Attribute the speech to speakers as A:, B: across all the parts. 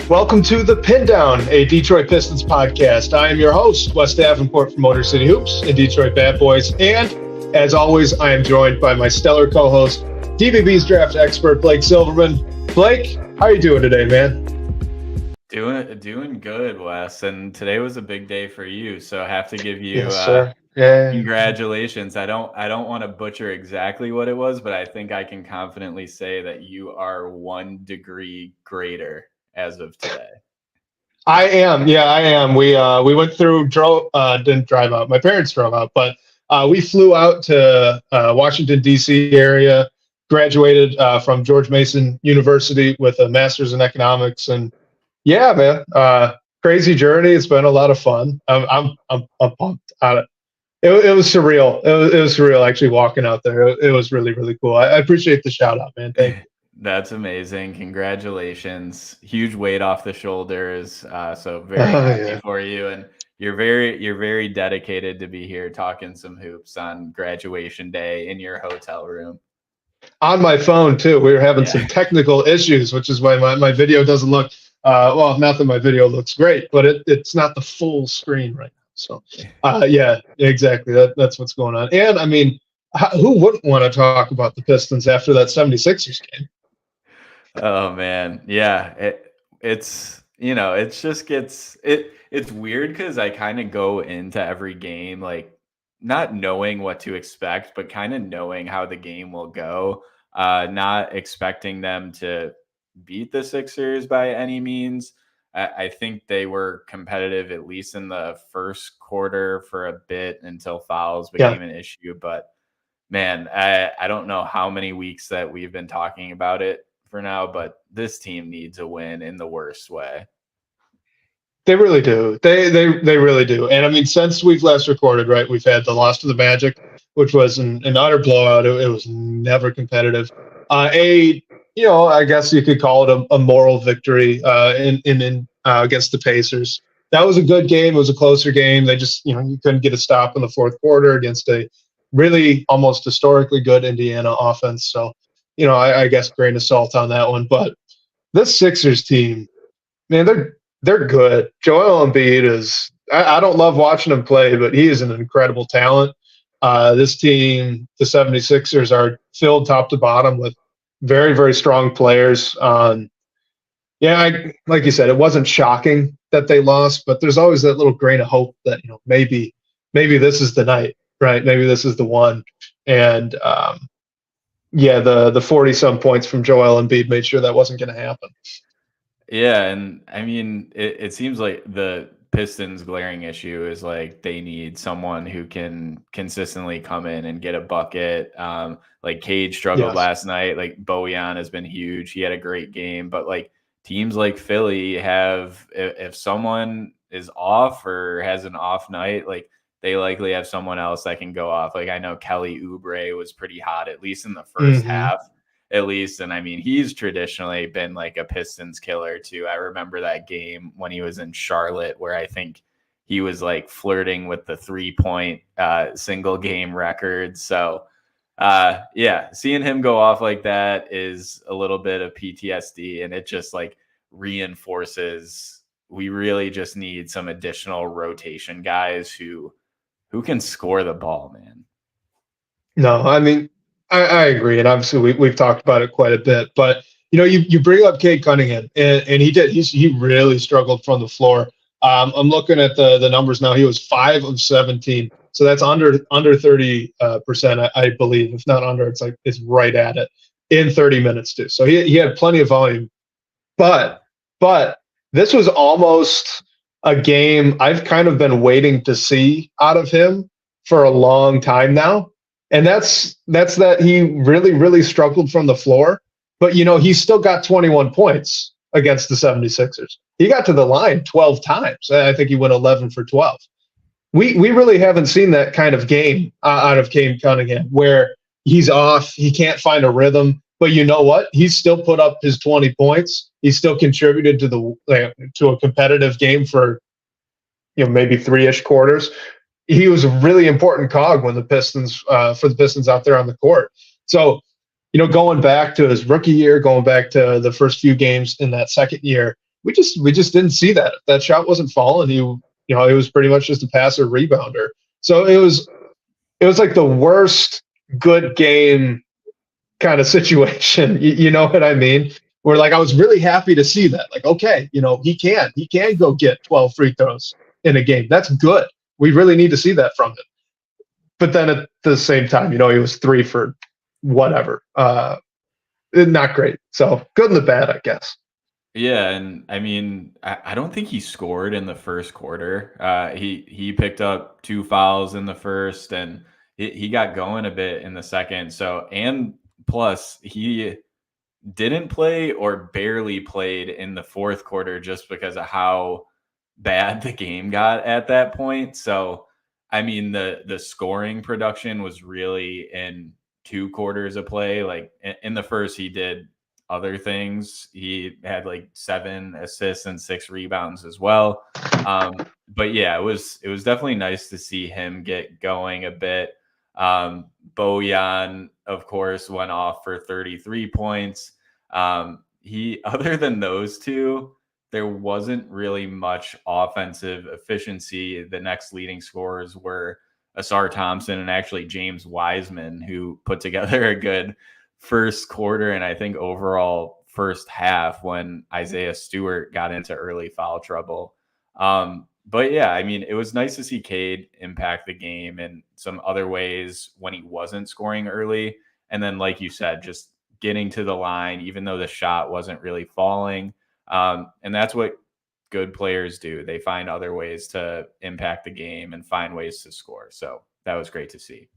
A: Welcome to the Pindown, a Detroit Pistons podcast. I am your host, Wes Davenport from Motor City Hoops and Detroit Bad Boys. And as always, I am joined by my stellar co-host, DBB's draft expert, Blake Silverman. Blake, how are you doing today, man?
B: Doing good, Wes. And today was a big day for you, so I have to give you congratulations. I don't want to butcher exactly what it was, but I think I can confidently say that you are 1 degree greater as of today.
A: I am. We went through, didn't drive out. My parents drove out, but we flew out to Washington, D.C. area, graduated from George Mason University with a master's in economics. And yeah, man, crazy journey. It's been a lot of fun. I'm pumped on it. It was surreal. It was surreal actually walking out there. It was really, really cool. I appreciate the shout out, man. Thank you.
B: That's amazing. Congratulations. Huge weight off the shoulders. So very happy for you. And you're very dedicated to be here talking some hoops on graduation day in your hotel room.
A: On my phone too. We were having some technical issues, which is why my video doesn't look well, not that my video looks great, but it's not the full screen right now. So yeah, exactly. That's what's going on. And I mean, who wouldn't want to talk about the Pistons after that 76ers game?
B: Oh man. Yeah. It's weird because I kind of go into every game like not knowing what to expect, but kind of knowing how the game will go. Not expecting them to beat the Sixers by any means. I think they were competitive at least in the first quarter for a bit until fouls became an issue. But man, I don't know how many weeks that we've been talking about it for now, but this team needs a win in the worst way.
A: They really do. They really do. And I mean, since we've last recorded, right, we've had the loss to the Magic, which was an utter blowout. It was never competitive. I guess you could call it a moral victory in against the Pacers. That was a good game. It was a closer game. They just, you couldn't get a stop in the fourth quarter against a really almost historically good Indiana offense. So, I guess grain of salt on that one. But this Sixers team, man, they're good. Joel Embiid is – I don't love watching him play, but he is an incredible talent. This team, the 76ers, are filled top to bottom with very, very strong players. Like you said, it wasn't shocking that they lost, but there's always that little grain of hope that, maybe this is the night, right? Maybe this is the one. And, the 40-some points from Joel Embiid made sure that wasn't going to happen.
B: Yeah, and I mean, it seems like the Pistons' glaring issue is like they need someone who can consistently come in and get a bucket. Like Cage struggled last night. Like Bojan has been huge. He had a great game. But like teams like Philly have, if someone is off or has an off night, like they likely have someone else that can go off. Like I know Kelly Oubre was pretty hot, at least in the first half. At least. And I mean, he's traditionally been like a Pistons killer too. I remember that game when he was in Charlotte where I think he was like flirting with the 3-point single game record. So seeing him go off like that is a little bit of PTSD, and it just like reinforces we really just need some additional rotation guys who can score the ball, man.
A: No, I mean, I agree, and obviously we've talked about it quite a bit. But you bring up Cade Cunningham, and he did. He really struggled from the floor. I'm looking at the numbers now. He was 5 of 17, so that's under 30%, I believe. If not under, it's right at it in 30 minutes too. So he had plenty of volume, but this was almost a game I've kind of been waiting to see out of him for a long time now. And that's that he really, really struggled from the floor. But, he still got 21 points against the 76ers. He got to the line 12 times. I think he went 11 for 12. We really haven't seen that kind of game out of Cade Cunningham where he's off, he can't find a rhythm. But you know what? He's still put up his 20 points. He still contributed to a competitive game for maybe 3-ish quarters. He was a really important cog when the Pistons out there on the court. So, going back to his rookie year, going back to the first few games in that second year, we just didn't see that. If that shot wasn't falling, he was pretty much just a passer rebounder. So it was like the worst good game kind of situation. You know what I mean? Where like I was really happy to see that. Like, okay, he can go get 12 free throws in a game. That's good. We really need to see that from him. But then at the same time, he was 3 for whatever. Not great. So good and the bad, I guess.
B: Yeah, and I mean, I don't think he scored in the first quarter. He picked up 2 fouls in the first, and he got going a bit in the second. So, and plus he didn't play or barely played in the fourth quarter just because of how bad the game got at that point. So, I mean, the scoring production was really in 2 quarters of play. Like in the first, he did other things. He had like 7 assists and 6 rebounds as well. But yeah, it was definitely nice to see him get going a bit. Bojan, of course, went off for 33 points. Other than those two, there wasn't really much offensive efficiency. The next leading scorers were Asar Thompson and actually James Wiseman, who put together a good first quarter and I think overall first half when Isaiah Stewart got into early foul trouble. But yeah, I mean, it was nice to see Cade impact the game in some other ways when he wasn't scoring early. And then, like you said, just getting to the line, even though the shot wasn't really falling. And that's what good players do. They find other ways to impact the game and find ways to score. So that was great to see.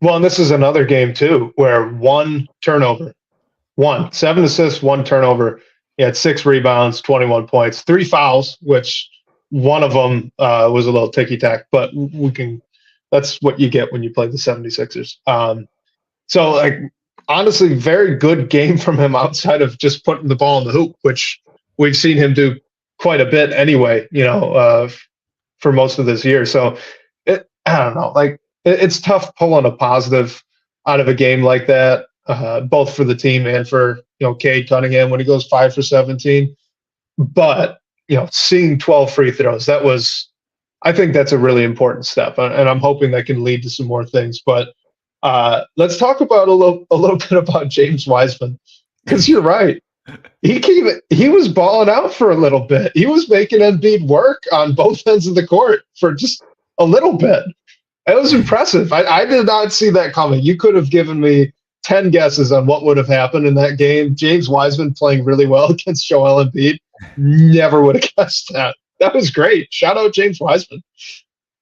A: Well, and this is another game too, where 1 turnover, 7 assists, 1 turnover. He had 6 rebounds, 21 points, 3 fouls, which one of them was a little ticky-tack, but that's what you get when you play the 76ers. So like, honestly, very good game from him outside of just putting the ball in the hoop, which we've seen him do quite a bit anyway, for most of this year. So I don't know, like it's tough pulling a positive out of a game like that, both for the team and for, Cade Cunningham when he goes 5 for 17. But, seeing 12 free throws, I think that's a really important step. And I'm hoping that can lead to some more things. But let's talk about a little bit about James Wiseman, because you're right. He was balling out for a little bit. He was making Embiid work on both ends of the court for just a little bit. It was impressive. I did not see that coming. You could have given me 10 guesses on what would have happened in that game. James Wiseman playing really well against Joel Embiid. Never would have guessed that. That was great. Shout out James Wiseman.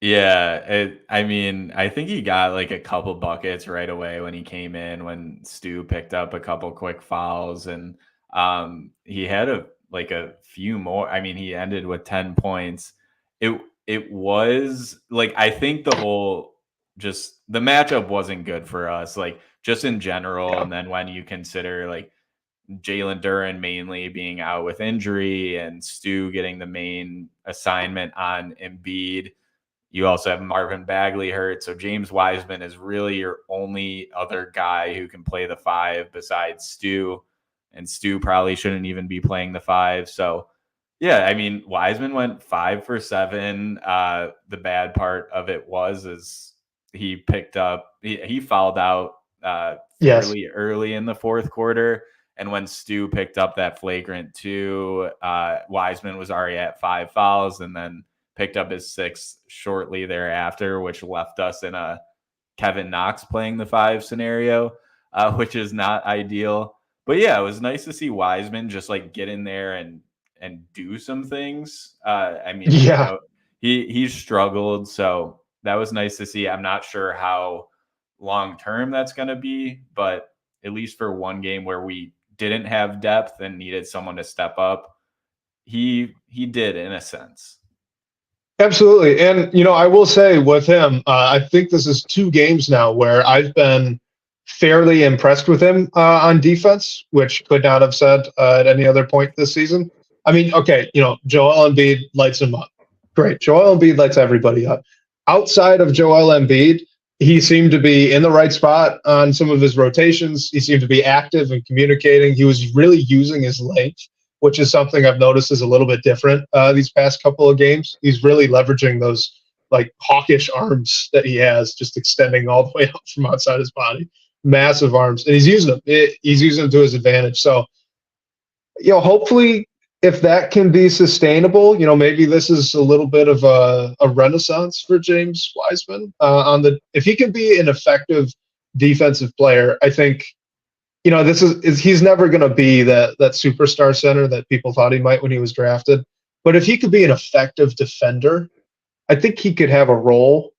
B: Yeah, I mean, I think he got like a couple buckets right away when he came in, when Stu picked up a couple quick fouls, and he had a few more. I mean, he ended with 10 points. It was like, I think the matchup wasn't good for us, like just in general. Yeah. And then when you consider like Jalen Duren mainly being out with injury and Stu getting the main assignment on Embiid, you also have Marvin Bagley hurt. So James Wiseman is really your only other guy who can play the 5 besides Stu. And Stu probably shouldn't even be playing the 5. So yeah, I mean, Wiseman went 5 for 7. The bad part of it is he picked up, he fouled out fairly early in the fourth quarter. And when Stu picked up that flagrant 2, Wiseman was already at 5 fouls and then picked up his 6th shortly thereafter, which left us in a Kevin Knox playing the 5 scenario, which is not ideal. But yeah, it was nice to see Wiseman just like get in there and do some things. I mean, yeah, he struggled, so that was nice to see. I'm not sure how long term that's going to be, but at least for one game where we didn't have depth and needed someone to step up, he did in a sense.
A: Absolutely. And, I will say with him, I think this is 2 games now where I've been fairly impressed with him on defense, which could not have said at any other point this season. I mean, okay, Joel Embiid lights him up. Great. Joel Embiid lights everybody up. Outside of Joel Embiid, he seemed to be in the right spot on some of his rotations. He seemed to be active and communicating. He was really using his length which is something I've noticed is a little bit different these past couple of games. He's really leveraging those like hawkish arms that he has, just extending all the way out from outside his body. Massive arms, and he's using them. He's using them to his advantage. So, hopefully, if that can be sustainable, maybe this is a little bit of a renaissance for James Wiseman. If he can be an effective defensive player, I think, this is he's never going to be that superstar center that people thought he might when he was drafted. But if he could be an effective defender, I think he could have a role,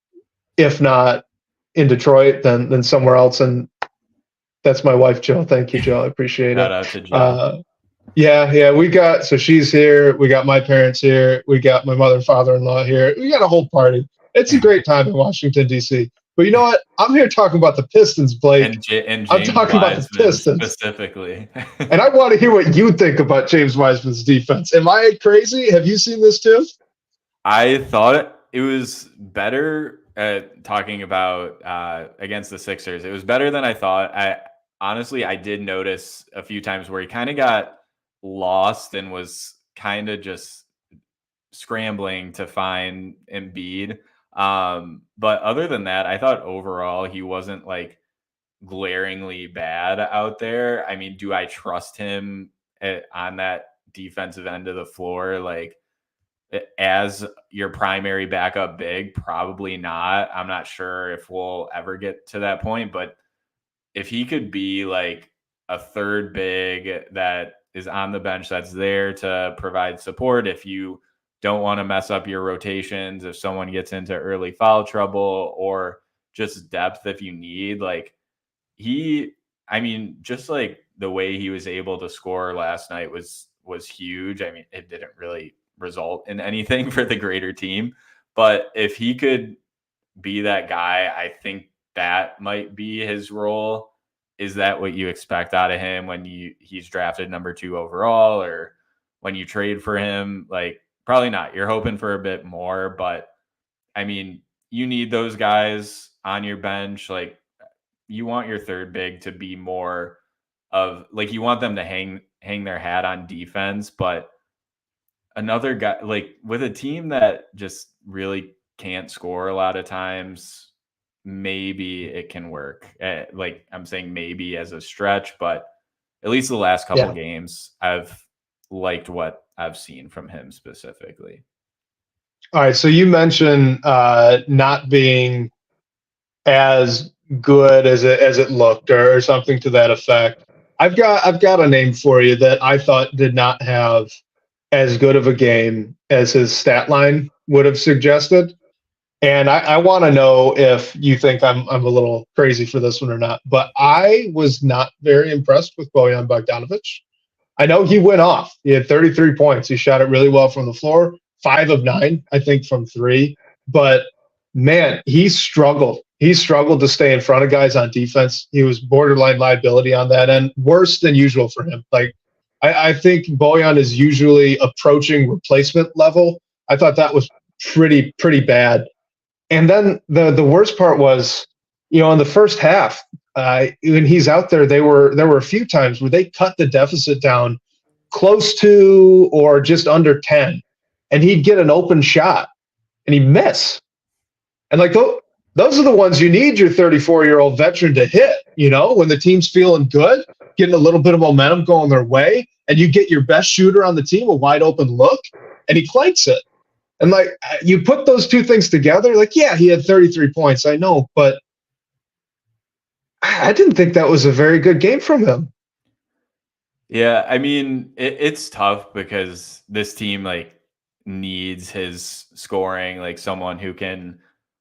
A: if not in Detroit, then somewhere else. And that's my wife, Jill. Thank you, Jill. I appreciate
B: Shout
A: it.
B: out to Jill.
A: Yeah. So she's here. We got my parents here. We got my mother and father-in-law here. We got a whole party. It's a great time in Washington, D.C. But you know what? I'm here talking about the Pistons, Blake.
B: And James
A: I'm talking about the Pistons
B: specifically.
A: And I want to hear what you think about James Wiseman's defense. Am I crazy? Have you seen this too?
B: I thought it was better talking about against the Sixers. It was better than I thought. I did notice a few times where he kind of got lost and was kind of just scrambling to find Embiid. But other than that, I thought overall he wasn't like glaringly bad out there. I mean, do I trust him on that defensive end of the floor? Like, as your primary backup big, probably not. I'm not sure if we'll ever get to that point, but if he could be like a third big that is on the bench, that's there to provide support if you don't want to mess up your rotations, if someone gets into early foul trouble, or just depth if you need, like just like the way he was able to score last night was huge. I mean, it didn't really result in anything for the greater team, but if he could be that guy, I think that might be his role. Is that what you expect out of him when he's drafted number 2 overall, or when you trade for him? Like, probably not. You're hoping for a bit more, but I mean, you need those guys on your bench. Like, you want your third big to be more of like, you want them to hang their hat on defense, but another guy, like with a team that just really can't score a lot of times, maybe it can work. Like, I'm saying maybe as a stretch, but at least the last couple games, I've liked what I've seen from him specifically.
A: All right. So you mentioned not being as good as it looked, or something to that effect. I've got a name for you that I thought did not have as good of a game as his stat line would have suggested. And I want to know if you think I'm a little crazy for this one or not. But I was not very impressed with Bogdan Bogdanovic. I know he went off. He had 33 points. He shot it really well from the floor, 5 of 9, I think, from 3. But man, he struggled. He struggled to stay in front of guys on defense. He was borderline liability on that end, worse than usual for him. Like, I think Bojan is usually approaching replacement level. I thought that was pretty bad. And then the worst part was, in the first half, when he's out there, there were a few times where they cut the deficit down close to or just under 10, and he'd get an open shot and he'd miss. And like those are the ones you need your 34-year-old veteran to hit, when the team's feeling good, getting a little bit of momentum going their way, and you get your best shooter on the team a wide open look, and he clanks it. And like, you put those two things together, like, yeah, he had 33 points, I know, but I didn't think that was a very good game from him.
B: Yeah, I mean, it's tough because this team like needs his scoring, like someone who can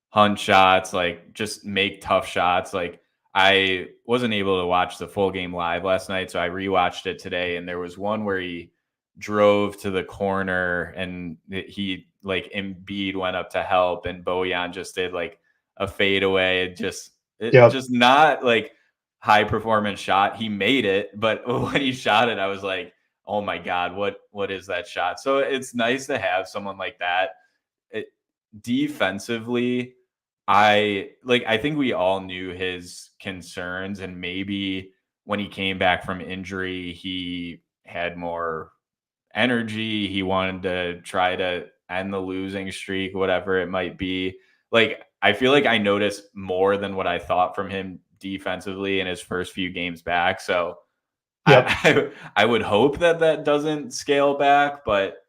B: hunt shots, like just make tough shots. Like, I wasn't able to watch the full game live last night, so I rewatched it today, and there was one where he drove to the corner and he like Embiid went up to help, and Bojan just did like a fadeaway. Just not like high performance shot. He made it, but when he shot it, I was like, oh my God, what is that shot? So it's nice to have someone like that. Defensively, I think we all knew his concerns, and maybe when he came back from injury, he had more energy. He wanted to try to end the losing streak, whatever it might be. Like, I feel like I noticed more than what I thought from him defensively in his first few games back. So
A: Yep.
B: I would hope that doesn't scale back, but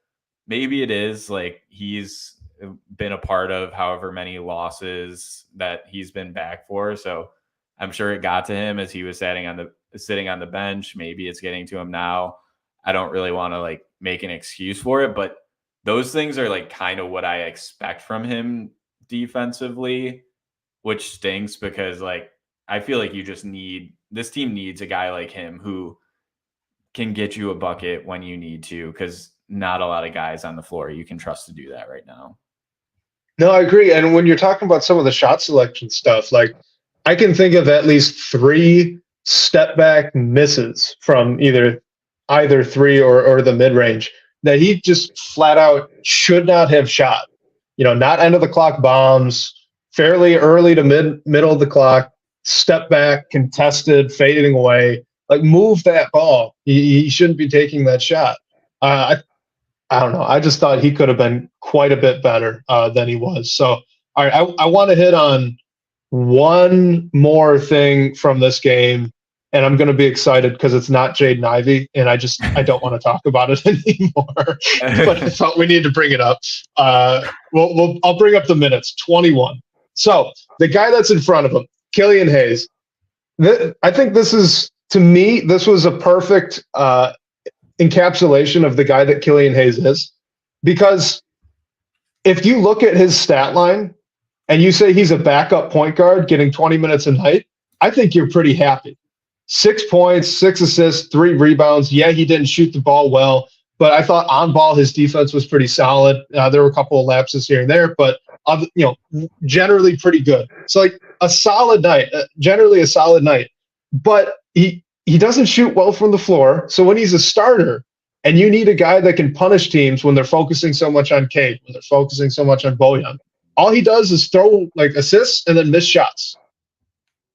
B: maybe it is. Like, he's been a part of however many losses that he's been back for. So I'm sure it got to him as he was sitting on the bench. Maybe it's getting to him now. I don't really want to like make an excuse for it, but those things are like kind of what I expect from him defensively, which stinks because like I feel like this team needs a guy like him who can get you a bucket when you need to, because not a lot of guys on the floor you can trust to do that right now.
A: No, I agree. And when you're talking about some of the shot selection stuff, like I can think of at least 3 step back misses from either 3 or the mid range that he just flat out should not have shot. Not end of the clock bombs, fairly early to middle of the clock, step back, contested, fading away. Like, move that ball. He shouldn't be taking that shot. I don't know. I just thought he could have been quite a bit better than he was. So, all right, I want to hit on one more thing from this game, and I'm going to be excited because it's not Jaden Ivy, and I don't want to talk about it anymore. But I thought we need to bring it up. I'll bring up the minutes. 21. So the guy that's in front of him, Killian Hayes. I think this was a perfect encapsulation of the guy that Killian Hayes is, because if you look at his stat line and you say he's a backup point guard getting 20 minutes a night, I think you're pretty happy. 6 points, 6 assists, 3 rebounds. Yeah, he didn't shoot the ball well, but I thought on ball his defense was pretty solid. There were a couple of lapses here and there, but generally pretty good. So like a solid night, generally a solid night. But he doesn't shoot well from the floor. So when he's a starter and you need a guy that can punish teams when they're focusing so much on Cade, when they're focusing so much on Bojan, all he does is throw like assists and then miss shots.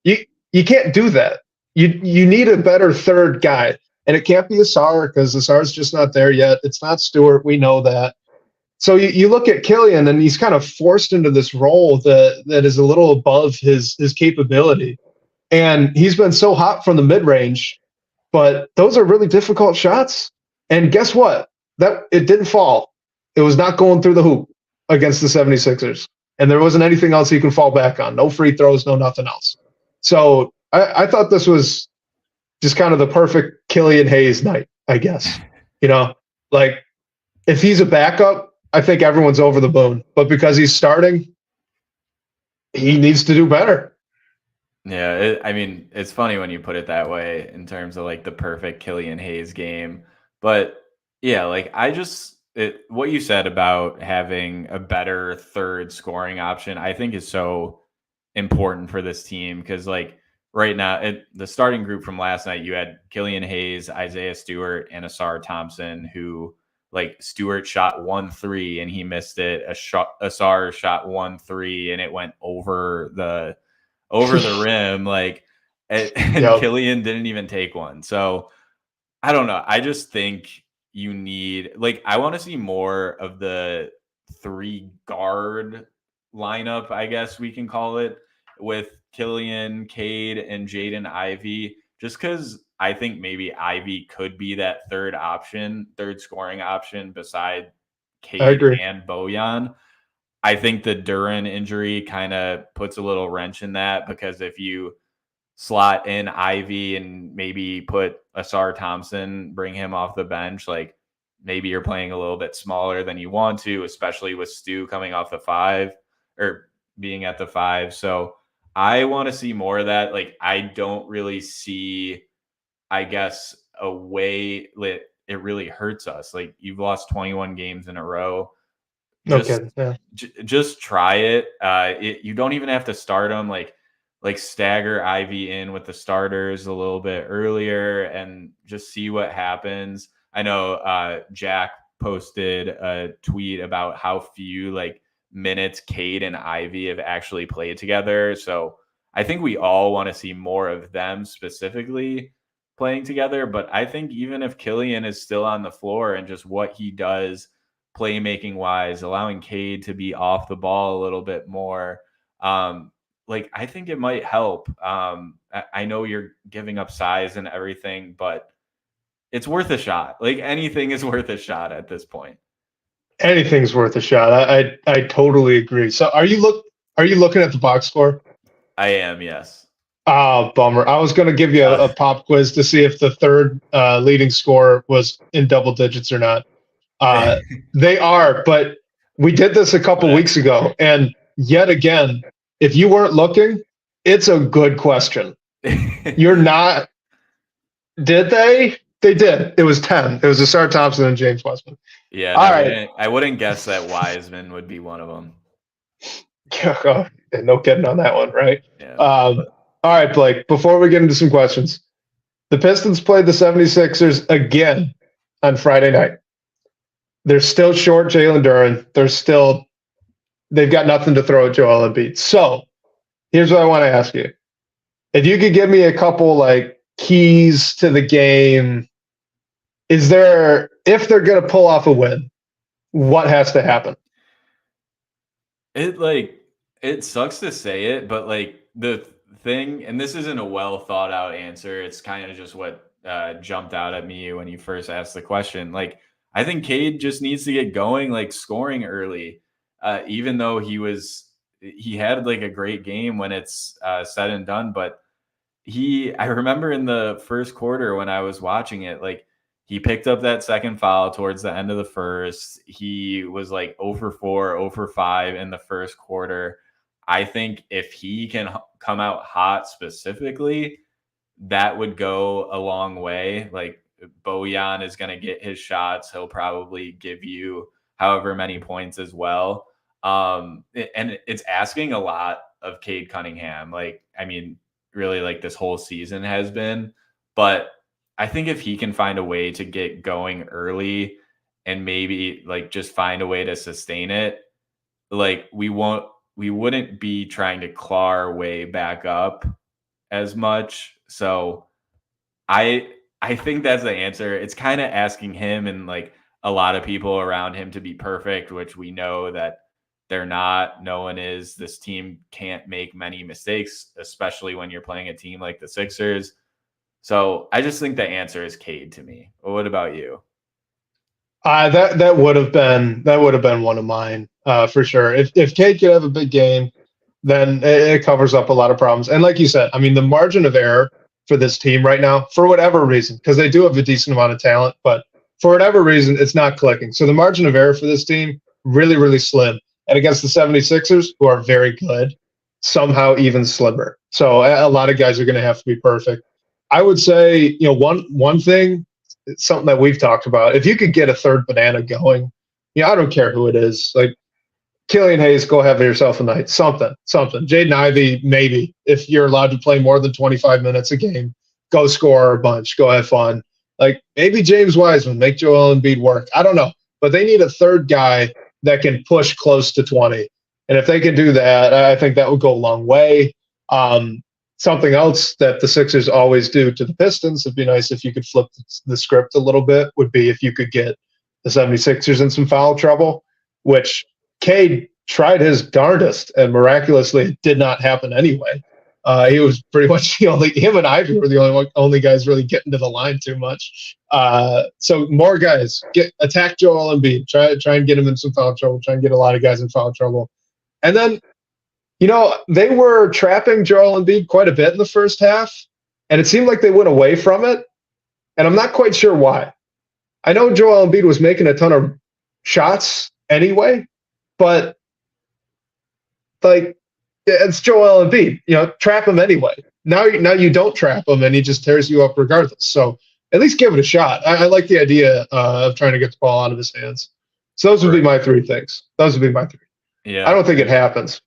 A: You can't do that. You need a better third guy. And it can't be Asar because Asar's just not there yet. It's not Stewart. We know that. So you look at Killian and he's kind of forced into this role that is a little above his capability. And he's been so hot from the mid-range, but those are really difficult shots. And guess what? It didn't fall. It was not going through the hoop against the 76ers. And there wasn't anything else he can fall back on. No free throws, no nothing else. So I thought this was just kind of the perfect Killian Hayes night, I guess. Like if he's a backup, I think everyone's over the moon. But because he's starting, he needs to do better.
B: Yeah, it's funny when you put it that way in terms of like the perfect Killian Hayes game. But yeah, like what you said about having a better third scoring option, I think is so important for this team because like right now, the starting group from last night, you had Killian Hayes, Isaiah Stewart, and Asar Thompson, who like Stewart shot 1-3 and he missed it. Asar shot 1-3 and it went over the rim, like, and yep. Killian didn't even take one. So I don't know. I just think you need, like, I want to see more of the 3 guard lineup, I guess we can call it, with Killian, Cade, and Jaden Ivy, just because I think maybe Ivy could be that third scoring option beside Cade and Bojan. I think the Duren injury kind of puts a little wrench in that because if you slot in Ivy and maybe put Asar Thompson, bring him off the bench, like maybe you're playing a little bit smaller than you want to, especially with Stu coming off the 5 or being at the 5. So I want to see more of that. Like I don't really see, I guess, a way that it really hurts us. Like you've lost 21 games in a row. Just try it. You don't even have to start them. Like stagger Ivy in with the starters a little bit earlier and just see what happens. I know Jack posted a tweet about how few like minutes Cade and Ivy have actually played together. So I think we all want to see more of them specifically. playing together. But I think even if Killian is still on the floor and just what he does playmaking wise, allowing Cade to be off the ball a little bit more, like I think it might help. I know you're giving up size and everything, but it's worth a shot. Like anything is worth a shot at this point.
A: Anything's worth a shot. I totally agree. So are you looking at the box score?
B: I am, yes.
A: Oh, bummer. I was going to give you a pop quiz to see if the third leading score was in double digits or not. They are, but we did this a couple weeks ago, and yet again, if you weren't looking, it's a good question. You're not. Did they? They did. It was 10. It was Asar Thompson and James Wiseman.
B: Yeah, all right. I wouldn't guess that Wiseman would be one of them.
A: No kidding on that one, right?
B: Yeah.
A: All right, Blake, before we get into some questions, the Pistons played the 76ers again on Friday night. They're still short Jalen Duren. They've got nothing to throw at Joel Embiid. So here's what I want to ask you. If you could give me a couple keys to the game, if they're going to pull off a win, what has to happen?
B: It sucks to say it, but the thing, and this isn't a well thought out answer, it's kind of just what jumped out at me when you first asked the question. I think Cade just needs to get going, scoring early, even though he had a great game when it's said and done. But I remember in the first quarter when I was watching it, he picked up that second foul towards the end of the first. He was 0 for 4, 0 for 5 in the first quarter. I think if he can come out hot specifically, that would go a long way. Bojan is going to get his shots. He'll probably give you however many points as well. And it's asking a lot of Cade Cunningham. Really this whole season has been. But I think if he can find a way to get going early and maybe just find a way to sustain it, we wouldn't be trying to claw our way back up as much. So I think that's the answer. It's kind of asking him and a lot of people around him to be perfect, which we know that they're not. No one is. This team can't make many mistakes, especially when you're playing a team like the Sixers. So I just think the answer is Cade to me. Well, what about you?
A: That would have been one of mine for sure. If Cade could have a big game, then it covers up a lot of problems. And like you said, the margin of error for this team right now, for whatever reason, because they do have a decent amount of talent, but for whatever reason, it's not clicking. So the margin of error for this team, really, really slim. And against the 76ers, who are very good, somehow even slimmer. So a lot of guys are going to have to be perfect. I would say, one thing, something that we've talked about, if you could get a third banana going, I don't care who it is. Killian Hayes, go have yourself a night. Something. Jaden Ivy, maybe. If you're allowed to play more than 25 minutes a game, go score a bunch. Go have fun. Maybe James Wiseman, make Joel Embiid work. I don't know. But they need a third guy that can push close to 20. And if they can do that, I think that would go a long way. Something else that the Sixers always do to the Pistons, it'd be nice if you could flip the script a little bit, would be if you could get the 76ers in some foul trouble, which Cade tried his darndest, and miraculously it did not happen anyway. He was pretty much him and Ivy were the only guys really getting to the line too much. So more guys, attack Joel Embiid, try and get him in some foul trouble, try and get a lot of guys in foul trouble. And then, they were trapping Joel Embiid quite a bit in the first half, and it seemed like they went away from it, and I'm not quite sure why. I know Joel Embiid was making a ton of shots anyway, but it's Joel Embiid. Trap him anyway. Now you don't trap him, and he just tears you up regardless. So at least give it a shot. I like the idea of trying to get the ball out of his hands. So those would be my three things. Yeah, I don't think it happens.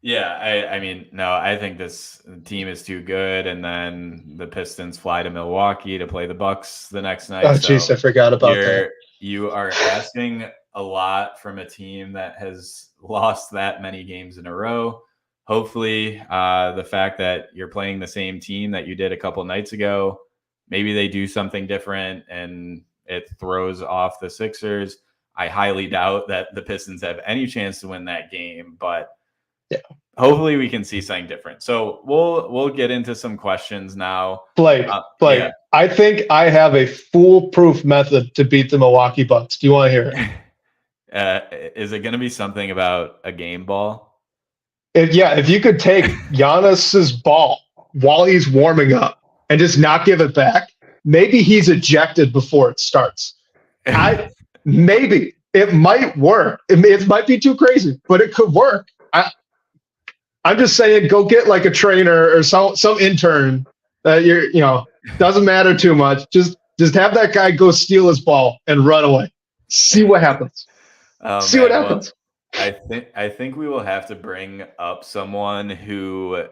B: Yeah, no, I think this team is too good, and then the Pistons fly to Milwaukee to play the Bucks the next night.
A: Oh, jeez, I forgot about that.
B: You are asking a lot from a team that has lost that many games in a row. Hopefully, the fact that you're playing the same team that you did a couple nights ago maybe they do something different and it throws off the Sixers. I highly doubt that the Pistons have any chance to win that game, but hopefully we can see something different. So we'll get into some questions now.
A: Blake,
B: Yeah.
A: I think I have a foolproof method to beat the Milwaukee Bucks. Do you want to hear
B: it? Is it going to be something about a game ball?
A: If you could take Giannis's ball while he's warming up and just not give it back, maybe he's ejected before it starts. Maybe it might work. It might be too crazy, but it could work. I'm just saying, go get like a trainer or some intern that doesn't matter too much. Just have that guy go steal his ball and run away. See what happens. What happens.
B: Well, I think we will have to bring up someone who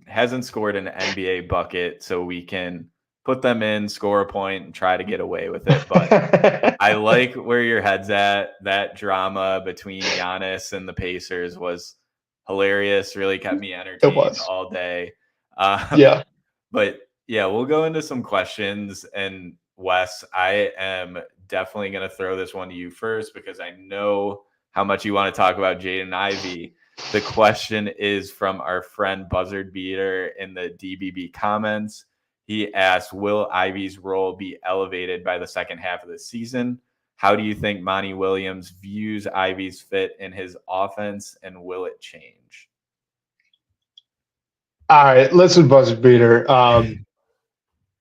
B: hasn't scored an NBA bucket so we can put them in, score a point, and try to get away with it. But I like where your head's at. That drama between Giannis and the Pacers was hilarious. Really kept me entertained all day. But yeah, we'll go into some questions. And Wes, I am definitely going to throw this one to you first because I know how much you want to talk about Jaden Ivy. The question is from our friend Buzzard Beater in the DBB comments. He asked, will Ivy's role be elevated by the second half of the season? How do you think Monty Williams views Ivy's fit in his offense, and will it change?
A: All right, listen, Buzzard Beater.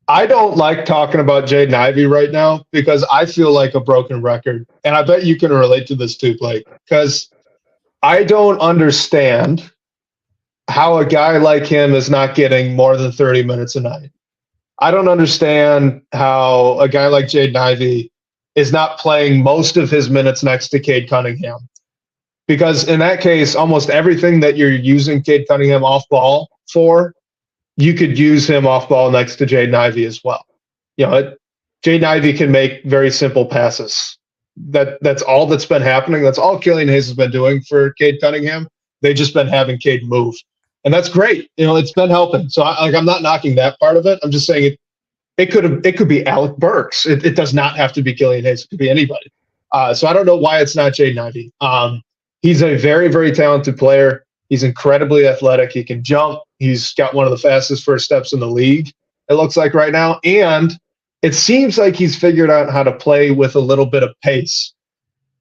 A: I don't like talking about Jaden Ivy right now because I feel like a broken record. And I bet you can relate to this too, Blake, because I don't understand how a guy like him is not getting more than 30 minutes a night. I don't understand how a guy like Jaden Ivy is not playing most of his minutes next to Cade Cunningham. Because in that case, almost everything that you're using Cade Cunningham off ball for, you could use him off ball next to Jaden Ivy as well. Jaden Ivy can make very simple passes. That's all that's been happening. That's all Killian Hayes has been doing for Cade Cunningham. They've just been having Cade move. And that's great. It's been helping. So I'm not knocking that part of it. I'm just saying it could be Alec Burks. It does not have to be Killian Hayes. It could be anybody. So I don't know why it's not Jaden Ivy. He's a very, very talented player. He's incredibly athletic. He can jump. He's got one of the fastest first steps in the league, it looks like right now. And it seems like he's figured out how to play with a little bit of pace.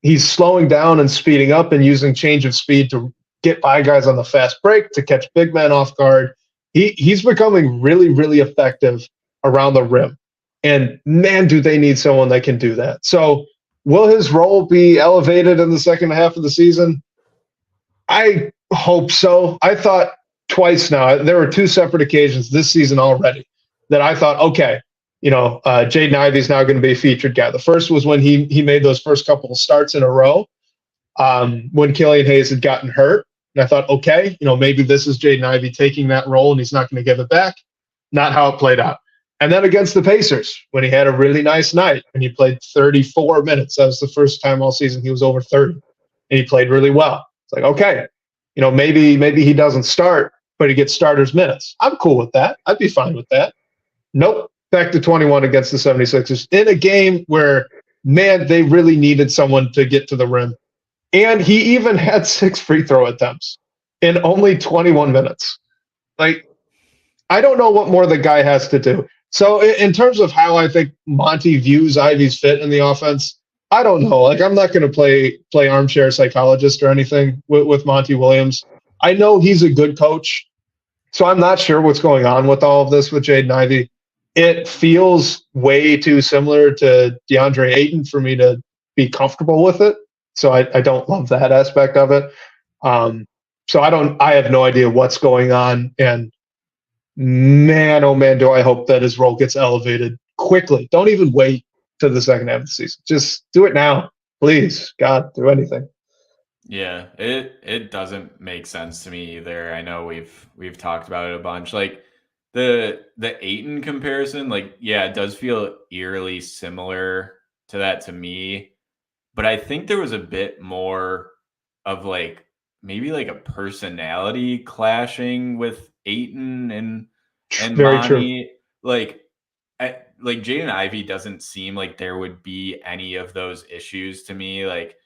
A: He's slowing down and speeding up and using change of speed to get by guys on the fast break, to catch big men off guard. He's becoming really, really effective around the rim. And man, do they need someone that can do that. So will his role be elevated in the second half of the season? I hope so. I thought twice now. There were two separate occasions this season already that I thought, okay, Jaden Ivey is now going to be a featured guy. The first was when he made those first couple of starts in a row when Killian Hayes had gotten hurt. And I thought, okay, maybe this is Jaden Ivey taking that role and he's not going to give it back. Not how it played out. And then against the Pacers, when he had a really nice night and he played 34 minutes. That was the first time all season he was over 30. And he played really well. It's like, okay, maybe he doesn't start, but he gets starters minutes. I'm cool with that. I'd be fine with that. Nope. Back to 21 against the 76ers in a game where, man, they really needed someone to get to the rim. And he even had 6 free throw attempts in only 21 minutes. Like, I don't know what more the guy has to do. So in terms of how I think Monty views Ivy's fit in the offense, I don't know. Like, I'm not going to play armchair psychologist or anything with Monty Williams. I know he's a good coach, so I'm not sure what's going on with all of this with Jaden Ivey. It feels way too similar to DeAndre Ayton for me to be comfortable with it. So I don't love that aspect of it. So I have no idea what's going on. And man, oh man, do I hope that his role gets elevated quickly. Don't even wait to the second half of the season. Just do it now, please. God, do anything.
B: Yeah, it doesn't make sense to me either. I know we've talked about it a bunch. Like the Ayton comparison, like, yeah, it does feel eerily similar to that to me. But I think there was a bit more of like maybe like a personality clashing with Ayton and
A: Very
B: Monty.
A: true.
B: Like like Jaden Ivy doesn't seem like there would be any of those issues to me. Like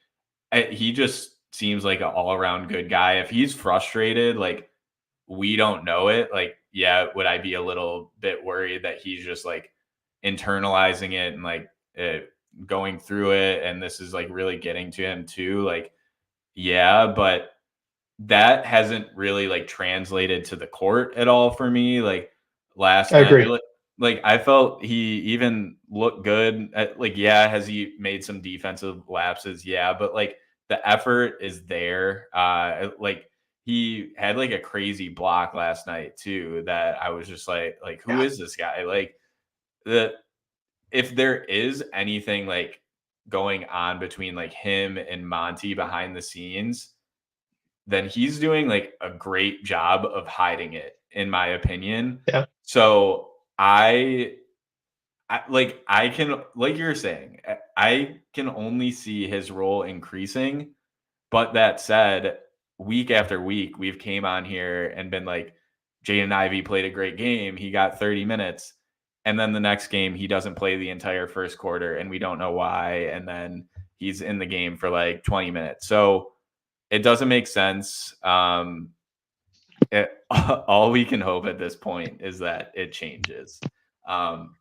B: he just seems like an all around good guy. If he's frustrated, like we don't know it. Like, yeah, would I be a little bit worried that he's just like internalizing it and like going through it, and this is like really getting to him too? Like, yeah, but that hasn't really like translated to the court at all for me. Like last
A: I
B: night,
A: agree.
B: like I felt he even looked good. Like, yeah, has he made some defensive lapses? Yeah, but like the effort is there. Like he had like a crazy block last night too that I was just like who
A: Yeah.
B: is this guy? Like the if there is anything like going on between like him and Monty behind the scenes, then he's doing like a great job of hiding it, in my opinion.
A: Yeah.
B: So I can, like you're saying, I can only see his role increasing. But that said, week after week, we've came on here and been like, Jaden Ivy played a great game. He got 30 minutes. And then the next game, he doesn't play the entire first quarter, and we don't know why. And then he's in the game for like 20 minutes. So it doesn't make sense. All we can hope at this point is that it changes. Um,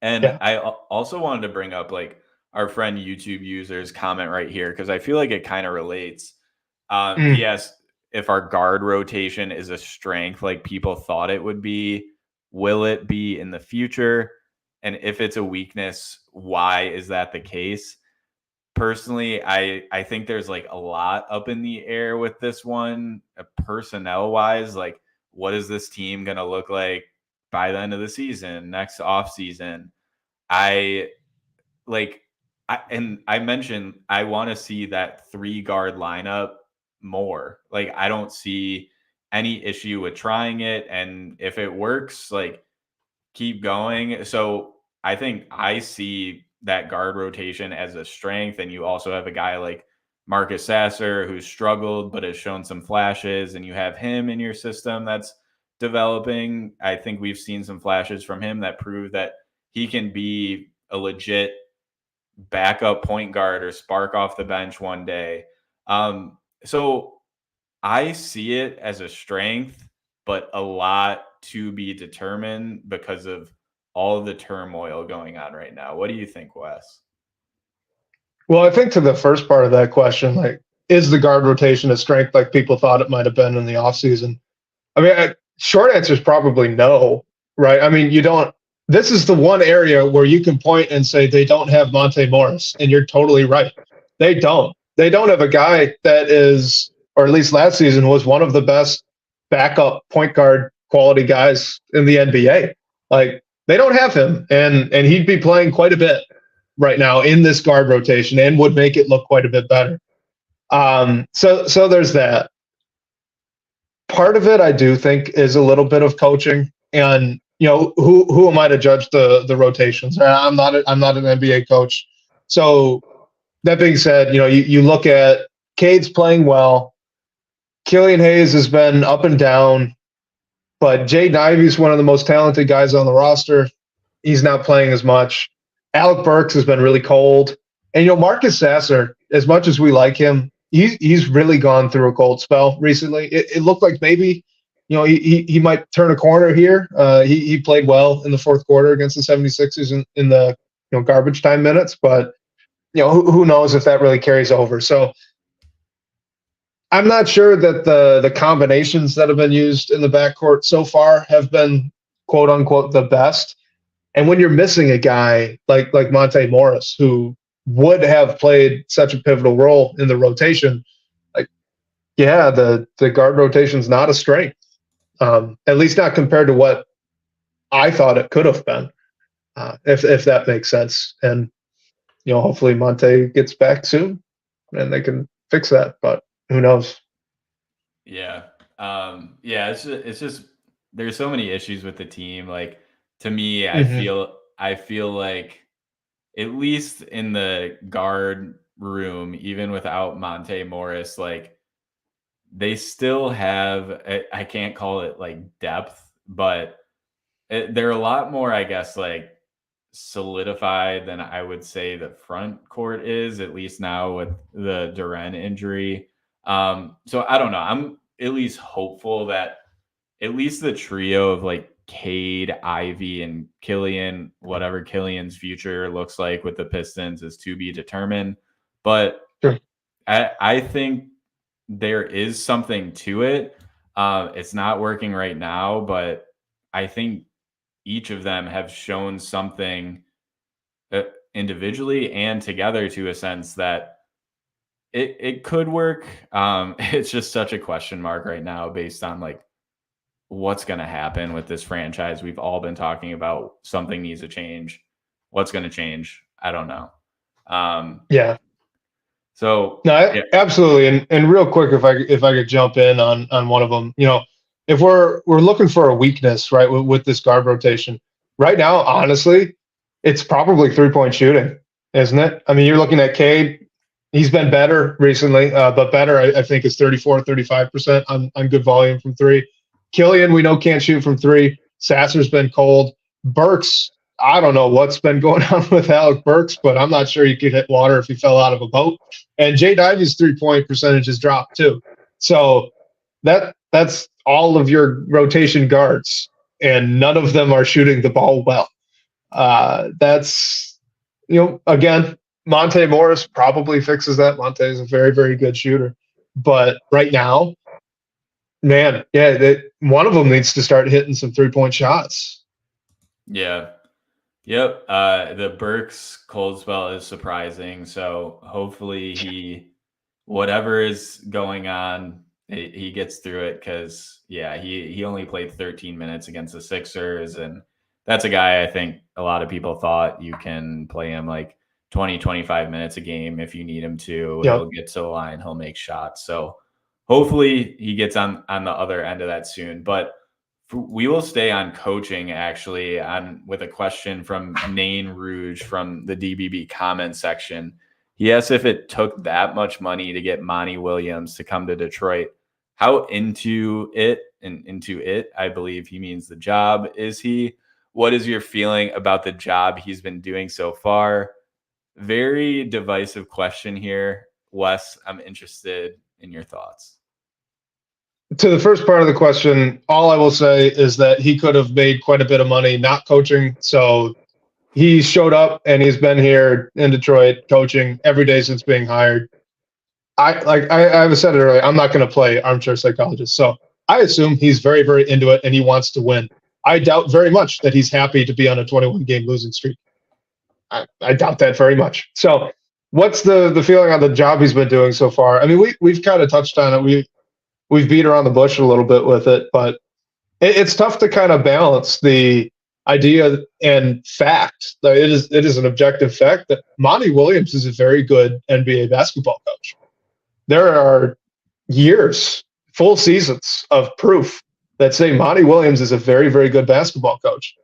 B: and
A: Yeah.
B: I also wanted to bring up like our friend YouTube user's comment right here because I feel like it kind of relates. He asked if our guard rotation is a strength like people thought it would be. Will it be in the future? And if it's a weakness, why is that the case? Personally, I think there's like a lot up in the air with this one, personnel wise. Like, what is this team gonna look like by the end of the season, next off season? I like I mentioned I want to see that 3 guard lineup more. Like I don't see any issue with trying it, and if it works, like keep going. So I think I see that guard rotation as a strength, and you also have a guy like Marcus Sasser who's struggled but has shown some flashes, and you have him in your system that's developing. I think we've seen some flashes from him that prove that he can be a legit backup point guard or spark off the bench one day. So I see it as a strength, but a lot to be determined because of all of the turmoil going on right now. What do you think, Wes?
A: Well, I think to the first part of that question, like, is the guard rotation a strength like people thought it might have been in the offseason? I mean, short answer is probably no, right? I mean, you don't. This is the one area where you can point and say they don't have Monte Morris, and you're totally right. They don't. They don't have a guy that is, or at least last season was one of the best backup point guard quality guys in the NBA. Like they don't have him, and he'd be playing quite a bit right now in this guard rotation, and would make it look quite a bit better. So there's that. Part of it I do think is a little bit of coaching, and who am I to judge the rotations? I'm not an NBA coach. So that being said, you look at Cade's playing well. Killian Hayes has been up and down, but Jaden Ivy is one of the most talented guys on the roster. He's not playing as much. Alec Burks has been really cold. And Marcus Sasser, as much as we like him, he's really gone through a cold spell recently. It looked like maybe he might turn a corner here. He played well in the fourth quarter against the 76ers in the garbage time minutes, but who knows if that really carries over. So I'm not sure that the combinations that have been used in the backcourt so far have been quote unquote the best. And when you're missing a guy like Monte Morris, who would have played such a pivotal role in the rotation, like, yeah, the guard rotation's not a strength, at least not compared to what I thought it could have been, if that makes sense. And, hopefully Monte gets back soon and they can fix that, but who knows?
B: Yeah. Yeah, it's just there's so many issues with the team. Like to me, I feel like at least in the guard room, even without Monte Morris, like they still have, I can't call it like depth, but they're a lot more, I guess, like solidified than I would say the front court is, at least now with the Duren injury. So I don't know. I'm at least hopeful that at least the trio of like Cade, Ivy, and Killian, whatever Killian's future looks like with the Pistons is to be determined. But
A: Sure.
B: I think there is something to it. It's not working right now, but I think each of them have shown something individually and together to a sense that it could work. It's just such a question mark right now based on like what's going to happen with this franchise. We've all been talking about something needs to change. What's going to change? I don't know.
A: Yeah.
B: So
A: No,
B: yeah.
A: absolutely. And real quick, if I could jump in on one of them, if we're looking for a weakness, right, with this guard rotation right now, honestly, it's probably 3-point shooting, isn't it? I mean, you're looking at Cade. He's been better recently, but better, I think, is 34-35% on good volume from three. Killian, we know, can't shoot from three. Sasser's been cold. Burks, I don't know what's been going on with Alec Burks, but I'm not sure he could hit water if he fell out of a boat. And Jaden Ivy's 3-point percentage has dropped too. So that's all of your rotation guards, and none of them are shooting the ball well. That's, again, Monte Morris probably fixes that. Monte is a very, very good shooter. But right now, man, yeah, one of them needs to start hitting some 3-point shots.
B: Yeah. Yep. The Burks cold spell is surprising. So hopefully whatever is going on, he gets through it. Cause yeah, he only played 13 minutes against the Sixers. And that's a guy I think a lot of people thought you can play him like 20, 25 minutes a game if you need him to.
A: Yep.
B: He'll get to the line, he'll make shots. So hopefully he gets on the other end of that soon. But we will stay on coaching actually with a question from Nain Rouge from the DBB comment section. He asked if it took that much money to get Monty Williams to come to Detroit. How into it, I believe he means the job, is he? What is your feeling about the job he's been doing so far? Very divisive question here. Wes, I'm interested in your thoughts.
A: To the first part of the question, all I will say is that he could have made quite a bit of money not coaching. So he showed up and he's been here in Detroit coaching every day since being hired. I said it earlier, I'm not going to play armchair psychologist. So I assume he's very, very into it and he wants to win. I doubt very much that he's happy to be on a 21-game losing streak. I doubt that very much. So what's the feeling on the job he's been doing so far? I mean, we've kind of touched on it. We've beat around the bush a little bit with it, but it's tough to kind of balance the idea and fact. It is an objective fact that Monty Williams is a very good NBA basketball coach. There are years, full seasons of proof that say Monty Williams is a very, very good basketball coach.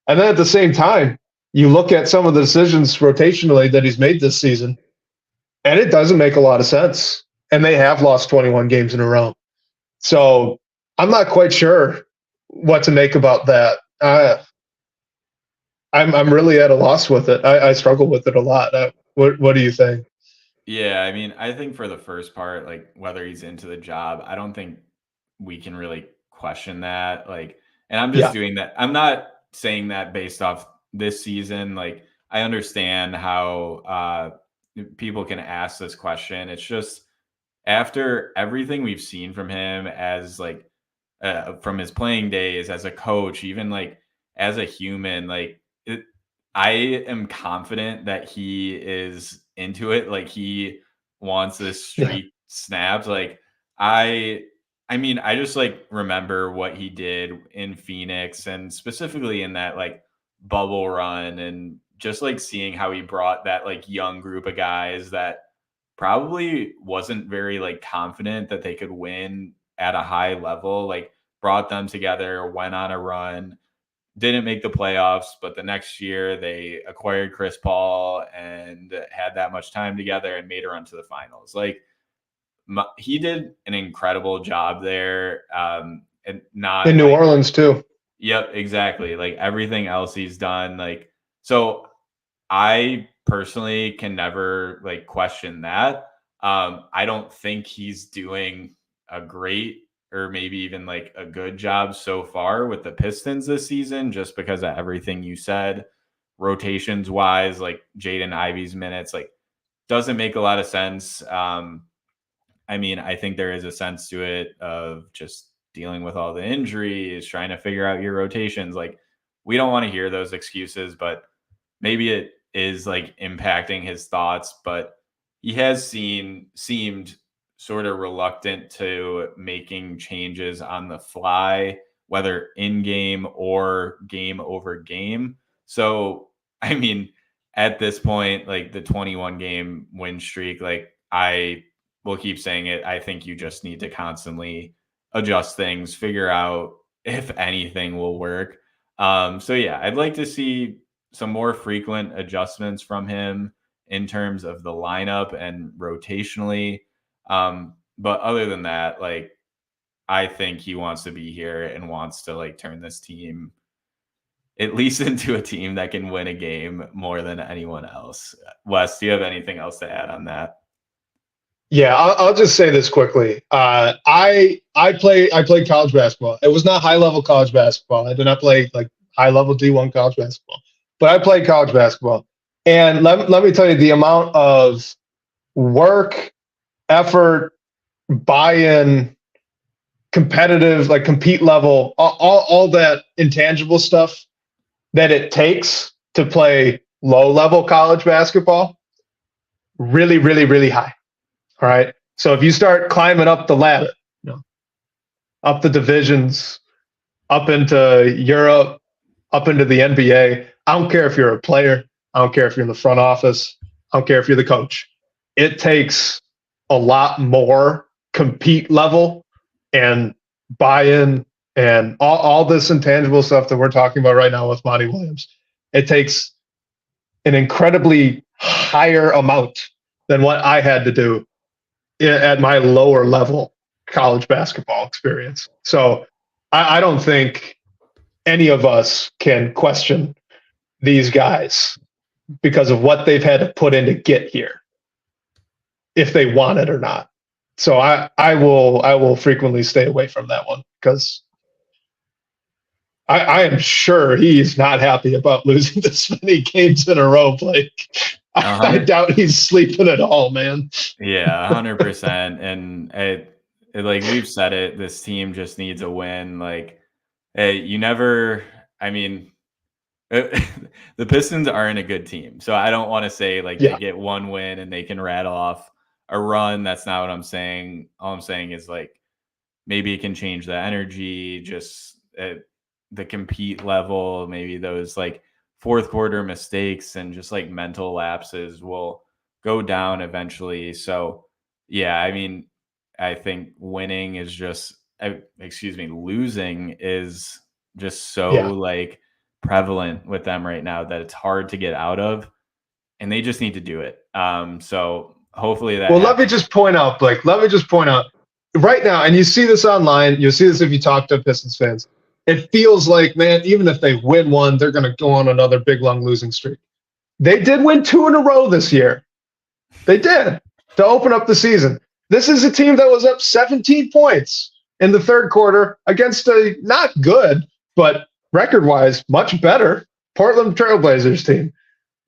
A: And then at the same time, you look at some of the decisions rotationally that he's made this season, and it doesn't make a lot of sense. And they have lost 21 games in a row. So I'm not quite sure what to make about that. I'm really at a loss with it. I struggle with it a lot. What do you think?
B: Yeah, I mean, I think for the first part, like whether he's into the job, I don't think we can really question that. Like, and I'm just doing that. I'm not saying that based off this season. Like, I understand how people can ask this question. It's just after everything we've seen from him as like from his playing days as a coach, even like as a human, like I am confident that he is into it. Like he wants this streak snapped. Like I mean, I just like remember what he did in Phoenix and specifically in that like bubble run and just like seeing how he brought that like young group of guys that probably wasn't very like confident that they could win at a high level, like brought them together, went on a run, didn't make the playoffs, but the next year they acquired Chris Paul and had that much time together and made a run to the finals. Like he did an incredible job there. And not
A: in New Orleans too.
B: Yep, exactly. Like everything else he's done, like So I personally can never like question that. I don't think he's doing a great or maybe even like a good job so far with the Pistons this season, just because of everything you said, rotations wise, like Jaden Ivy's minutes, like doesn't make a lot of sense. I mean, I think there is a sense to it of just dealing with all the injuries, trying to figure out your rotations. Like, we don't want to hear those excuses, but maybe it is like impacting his thoughts. But he has seemed sort of reluctant to making changes on the fly, whether in game or game over game. So, I mean, at this point, like the 21 game win streak, like I will keep saying it. I think you just need to constantly adjust things, figure out if anything will work. So yeah, I'd like to see some more frequent adjustments from him in terms of the lineup and rotationally. But other than that, like I think he wants to be here and wants to like turn this team at least into a team that can win a game more than anyone else. Wes, do you have anything else to add on that?
A: Yeah, I'll just say this quickly. I played college basketball. It was not high level college basketball. I did not play like high level D1 college basketball, but I played college basketball. And let me tell you the amount of work, effort, buy-in, competitive, like compete level, all that intangible stuff that it takes to play low level college basketball, really, really, really high. All right. So if you start climbing up the ladder, up the divisions, up into Europe, up into the NBA, I don't care if you're a player. I don't care if you're in the front office. I don't care if you're the coach. It takes a lot more compete level and buy-in and all this intangible stuff that we're talking about right now with Monty Williams. It takes an incredibly higher amount than what I had to do at my lower level college basketball experience. So I don't think any of us can question these guys because of what they've had to put in to get here, if they want it or not. So I will frequently stay away from that one because I am sure he's not happy about losing this many games in a row, Blake. I doubt he's sleeping at all, man.
B: Yeah, 100%. And like we've said it, this team just needs a win. Like, you never, I mean, the Pistons aren't a good team. So I don't want to say like they get one win and they can rattle off a run. That's not what I'm saying. All I'm saying is like maybe it can change the energy, just the compete level, maybe those like fourth quarter mistakes and just like mental lapses will go down eventually. So yeah, I mean, I think winning is just, losing is just so like prevalent with them right now that it's hard to get out of, and they just need to do it. So hopefully that.
A: Well, let me just point out, Blake. Let me just point out right now, and you see this online. You'll see this if you talk to Pistons fans. It feels like, man, even if they win one, they're going to go on another big, long losing streak. They did win 2 in a row this year. They did to open up the season. This is a team that was up 17 points in the third quarter against a not good, but record-wise, much better Portland Trailblazers team.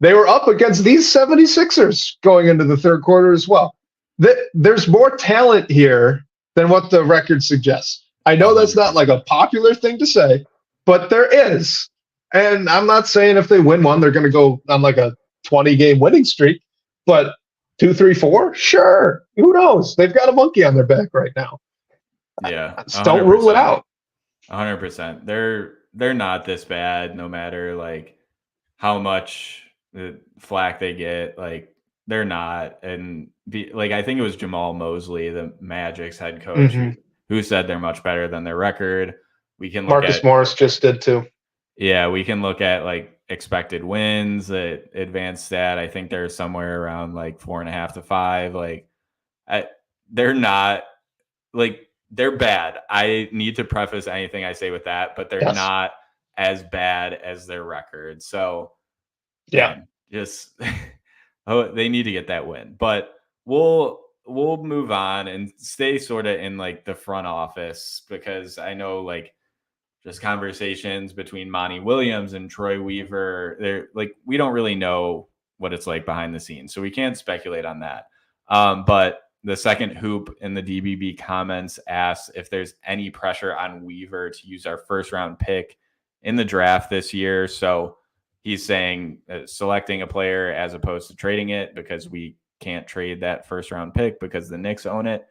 A: They were up against these 76ers going into the third quarter as well. There's more talent here than what the record suggests. I know that's not like a popular thing to say, but there is. And I'm not saying if they win one, they're going to go on like a 20-game winning streak, but 2, 3, 4, sure. Who knows? They've got a monkey on their back right now.
B: Yeah.
A: Don't rule it out.
B: 100%. They're not this bad, no matter like how much the flack they get. Like they're not. And I think it was Jamal Mosley, the Magic's head coach, who said they're much better than their record. We can look
A: Marcus Morris just did too.
B: Yeah, we can look at like expected wins at advanced stat. I think they're somewhere around like 4.5 to 5. Like they're not like they're bad. I need to preface anything I say with that, but they're not as bad as their record. So man, just they need to get that win. But we'll move on and stay sort of in like the front office, because I know like just conversations between Monty Williams and Troy Weaver, they're like, we don't really know what it's like behind the scenes, so we can't speculate on that. But the second hoop in the DBB comments asks if there's any pressure on Weaver to use our first round pick in the draft this year. So he's saying selecting a player as opposed to trading it, because we can't trade that first round pick because the Knicks own it.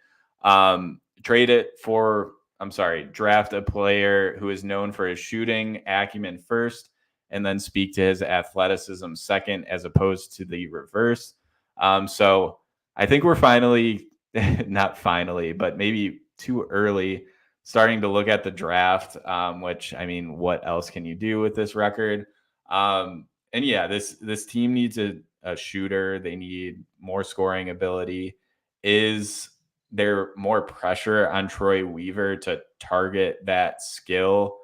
B: Draft a player who is known for his shooting acumen first, and then speak to his athleticism second, as opposed to the reverse. So I think we're finally, not finally, but maybe too early, starting to look at the draft, which, I mean, what else can you do with this record? And yeah, this team needs a shooter. They need more scoring ability. Is there more pressure on Troy Weaver to target that skill?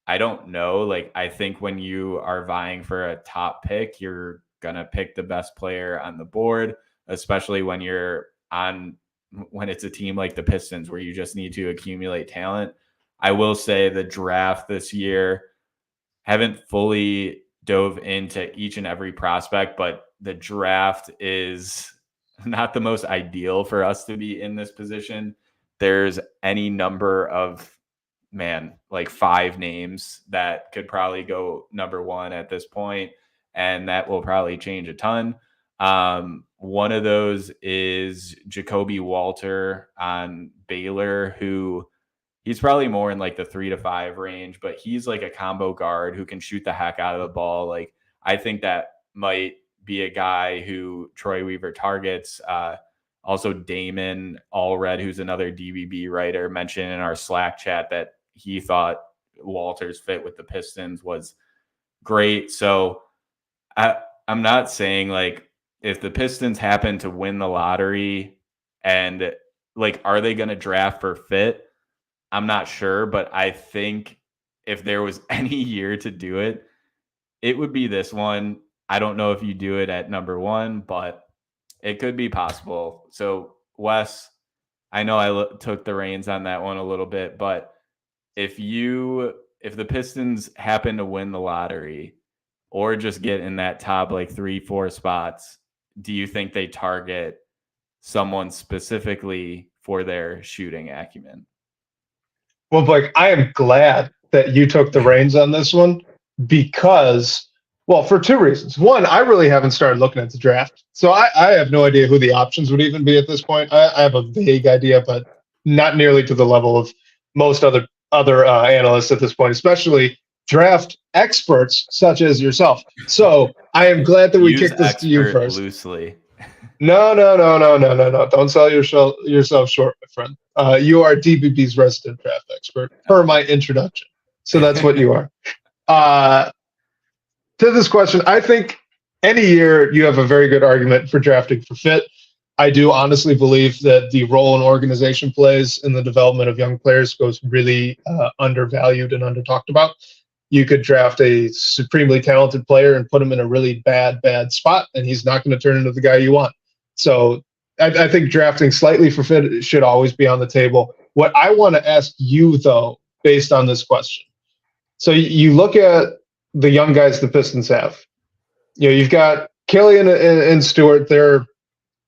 B: I don't know. Like, I think when you are vying for a top pick, you're going to pick the best player on the board, especially when it's a team like the Pistons where you just need to accumulate talent. I will say the draft this year, haven't fully dove into each and every prospect, but the draft is not the most ideal for us to be in this position. There's any number of, like 5 names that could probably go number 1 at this point, and that will probably change a ton. One of those is Jacoby Walter on Baylor, who he's probably more in like the 3 to 5 range, but he's like a combo guard who can shoot the heck out of the ball. Like, I think that might be a guy who Troy Weaver targets. Also, Damon Allred, who's another DBB writer, mentioned in our Slack chat that he thought Walter's fit with the Pistons was great. So I'm not saying like if the Pistons happen to win the lottery and like, are they going to draft for fit? I'm not sure, but I think if there was any year to do it, it would be this one. I don't know if you do it at number 1, but it could be possible. So, Wes, I know I took the reins on that one a little bit, but if the Pistons happen to win the lottery or just get in that top like 3-4 spots, do you think they target someone specifically for their shooting acumen?
A: Well, Blake, I am glad that you took the reins on this one because, well, for 2 reasons. One, I really haven't started looking at the draft, so I have no idea who the options would even be at this point. I have a vague idea, but not nearly to the level of most other analysts at this point, especially draft experts such as yourself. So I am glad that we kicked this to you first.
B: Loosely.
A: No. Don't sell yourself short, my friend. You are DBB's resident draft expert per my introduction. So that's what you are. To this question, I think any year you have a very good argument for drafting for fit. I do honestly believe that the role an organization plays in the development of young players goes really undervalued and under-talked about. You could draft a supremely talented player and put him in a really bad spot, and he's not going to turn into the guy you want. So I think drafting slightly for fit should always be on the table. What I want to ask you, though, based on this question. So you look at the young guys the Pistons have. You know, you've got Killian and Stewart.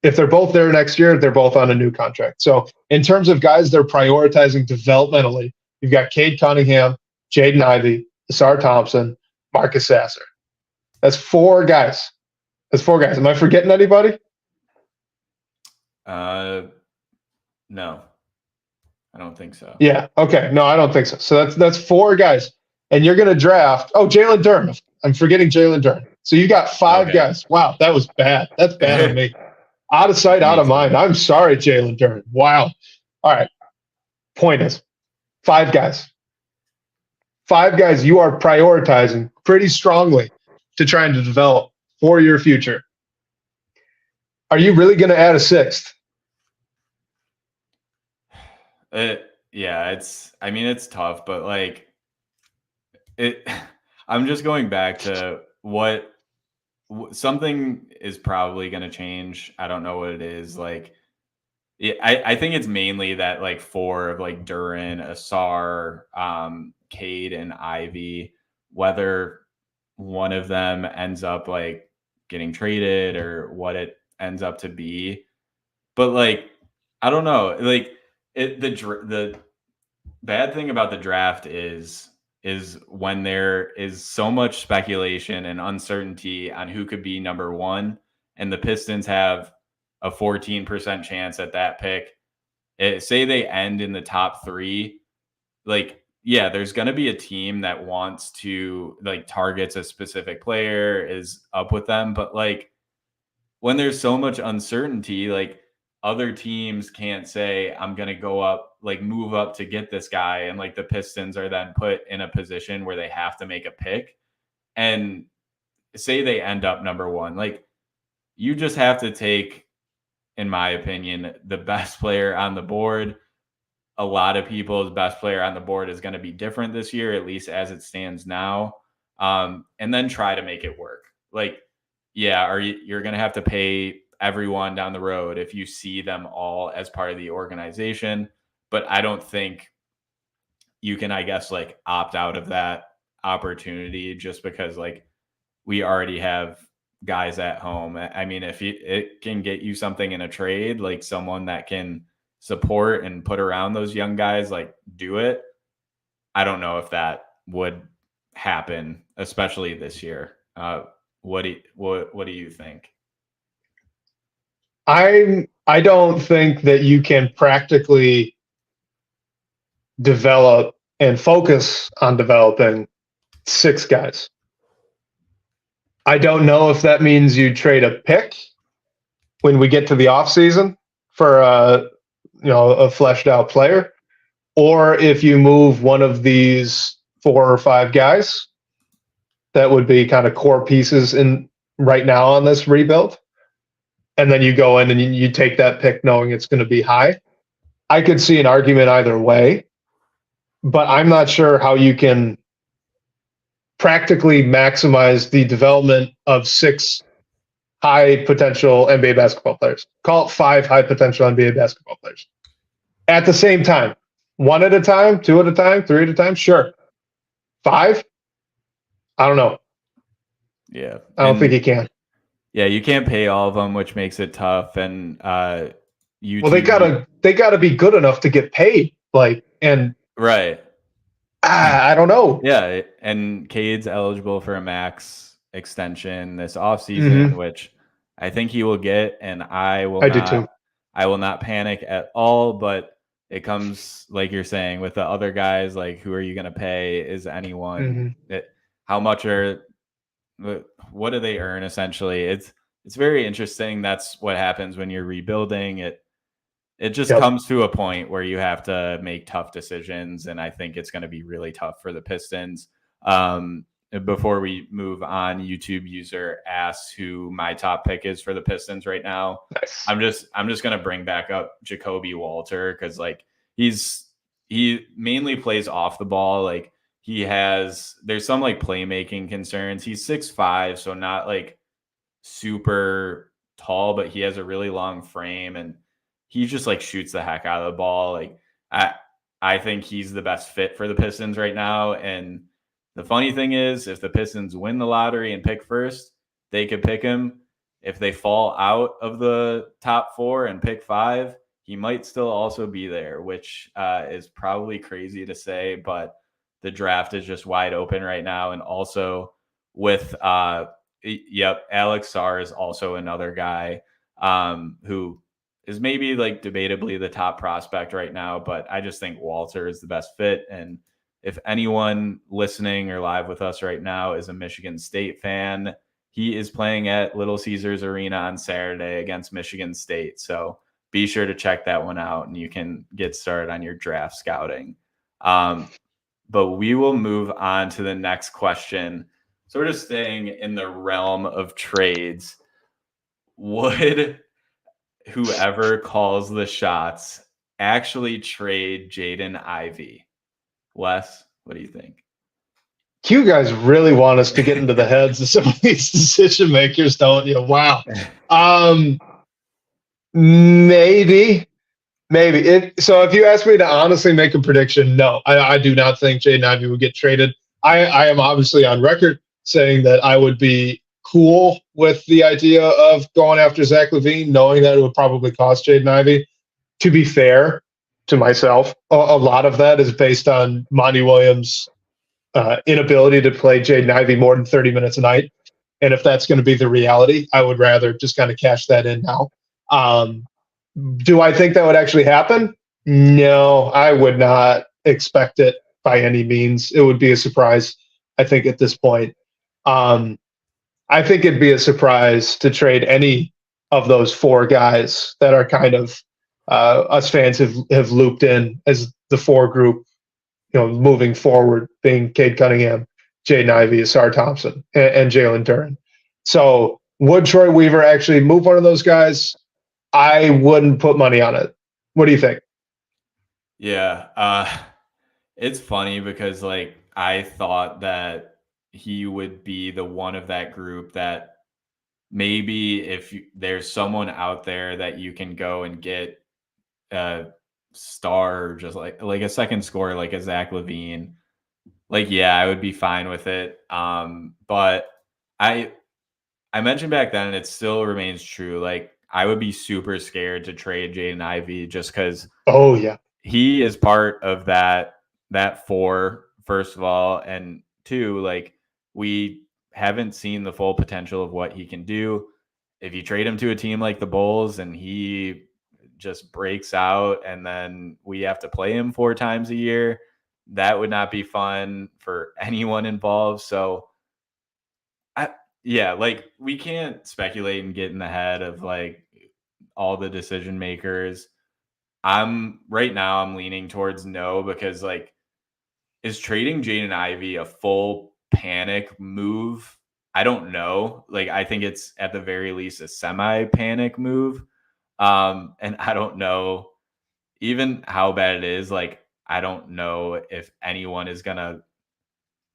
A: If they're both there next year, they're both on a new contract. So in terms of guys they're prioritizing developmentally, you've got Cade Cunningham, Jaden Ivy, Asar Thompson, Marcus Sasser. That's 4 guys. Am I forgetting anybody?
B: No, I don't think so.
A: Yeah. Okay. No, I don't think so. So that's 4 guys, and you're going to draft. Oh, Jalen Duren. I'm forgetting Jalen Duren. So you got 5 guys. Wow, that was bad. That's bad on me. Out of sight, out of mind. I'm sorry, Jalen Duren. Wow. All right. Point is, 5 guys. 5 guys you are prioritizing pretty strongly to trying to develop for your future. Are you really going to add a 6th?
B: Yeah, it's tough, but like I'm just going back to what something is probably going to change. I don't know what it is. Like, I think it's mainly that like 4 of like Duran, Asar, Cade, and Ivy, whether one of them ends up like getting traded or what it ends up to be. But like, I don't know. Like, the bad thing about the draft is when there is so much speculation and uncertainty on who could be number 1, and the Pistons have a 14% chance at that pick. Say they end in the top 3, like, yeah, there's going to be a team that wants to like targets a specific player, is up with them. But like, when there's so much uncertainty, like, other teams can't say, I'm going to go up, like move up to get this guy. And like the Pistons are then put in a position where they have to make a pick. And say they end up number 1, like, you just have to take, in my opinion, the best player on the board. A lot of people's best player on the board is going to be different this year, at least as it stands now. And then try to make it work. Like, yeah, you're going to have to pay everyone down the road if you see them all as part of the organization. But I don't think you can, I guess, like opt out of that opportunity just because like we already have guys at home. I mean, if it can get you something in a trade, like someone that can support and put around those young guys, like, do it. I don't know if that would happen, especially this year. What do you think?
A: I don't think that you can practically develop and focus on developing 6 guys. I don't know if that means you trade a pick when we get to the offseason for a fleshed out player, or if you move one of these 4 or 5 guys that would be kind of core pieces in right now on this rebuild, and then you go in and you take that pick knowing it's going to be high. I could see an argument either way, but I'm not sure how you can practically maximize the development of 6 high potential NBA basketball players. Call it 5 high potential NBA basketball players at the same time. 1 at a time, 2 at a time, 3 at a time. Sure. 5? I don't know.
B: Yeah.
A: I don't think you can.
B: Yeah, you can't pay all of them, which makes it tough. And
A: well, they gotta be good enough to get paid. Like, and
B: right.
A: I don't know.
B: Yeah, and Cade's eligible for a max extension this offseason, which I think he will get, and I do too. I will not panic at all, but it comes, like you're saying, with the other guys, like, who are you going to pay? Is anyone what do they earn essentially? It's very interesting. That's what happens when you're rebuilding. It just comes to a point where you have to make tough decisions, and I think it's going to be really tough for the Pistons. Before we move on, YouTube user asks who my top pick is for the Pistons right now.
A: Nice.
B: I'm just going to bring back up Jacoby Walter, because like he mainly plays off the ball. Like, there's some like playmaking concerns. He's 6'5", so not like super tall, but he has a really long frame, and he just like shoots the heck out of the ball. Like, I think he's the best fit for the Pistons right now. And the funny thing is, if the Pistons win the lottery and pick first, they could pick him. If they fall out of the top 4 and pick 5, he might still also be there, which is probably crazy to say, but the draft is just wide open right now. And also with, Alex Sarr is also another guy who is maybe like debatably the top prospect right now, but I just think Walter is the best fit. And if anyone listening or live with us right now is a Michigan State fan, he is playing at Little Caesars Arena on Saturday against Michigan State. So be sure to check that one out, and you can get started on your draft scouting. But we will move on to the next question. Sort of staying in the realm of trades, would whoever calls the shots actually trade Jaden Ivy? Wes, what do you think?
A: You guys really want us to get into the heads of some of these decision makers, don't you? Wow. Maybe. So if you ask me to honestly make a prediction, no, I do not think Jaden Ivey would get traded. I am obviously on record saying that I would be cool with the idea of going after Zach LaVine, knowing that it would probably cost Jaden Ivey. To be fair to myself, a lot of that is based on Monty Williams' inability to play Jaden Ivey more than 30 minutes a night. And if that's going to be the reality, I would rather just kind of cash that in now. Do I think that would actually happen? No, I would not expect it by any means. It would be a surprise, I think, at this point. I think it'd be a surprise to trade any of those four guys that are kind of us fans have looped in as the four group, moving forward, being Cade Cunningham, Jaden Ivey, Asar Thompson, and Jalen Duren. So would Troy Weaver actually move one of those guys? I wouldn't put money on it. What do you think?
B: Yeah, it's funny because I thought that he would be the one of that group that maybe if there's someone out there that you can go and get a star, just like a second scorer, like a Zach LaVine, I would be fine with it. But I mentioned back then, and it still remains true. I would be super scared to trade Jaden Ivey just because.
A: Oh yeah,
B: he is part of that four, first of all, and two, we haven't seen the full potential of what he can do. If you trade him to a team like the Bulls and he just breaks out and then we have to play him 4 times a year, that would not be fun for anyone involved. So we can't speculate and get in the head of all the decision makers. Right now I'm leaning towards no, because is trading Jaden Ivey a full panic move? I don't know. I think it's at the very least a semi-panic move. And I don't know even how bad it is. I don't know if anyone is going to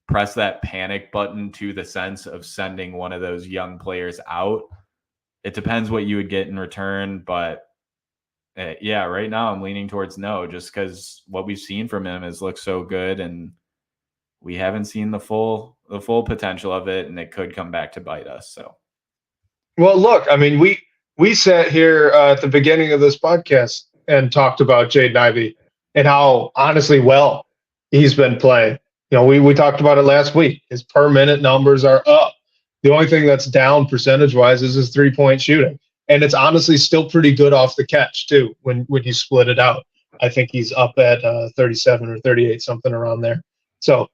B: press that panic button to the sense of sending one of those young players out. It depends what you would get in return, but right now I'm leaning towards no, just because what we've seen from him has looked so good, and we haven't seen the full potential of it, and it could come back to bite us. So,
A: well, look, I mean, we sat here at the beginning of this podcast and talked about Jaden Ivey and how honestly well he's been playing. We talked about it last week. His per minute numbers are up. The only thing that's down percentage-wise is his three-point shooting. And it's honestly still pretty good off the catch, too, when you split it out. I think he's up at 37 or 38, something around there. So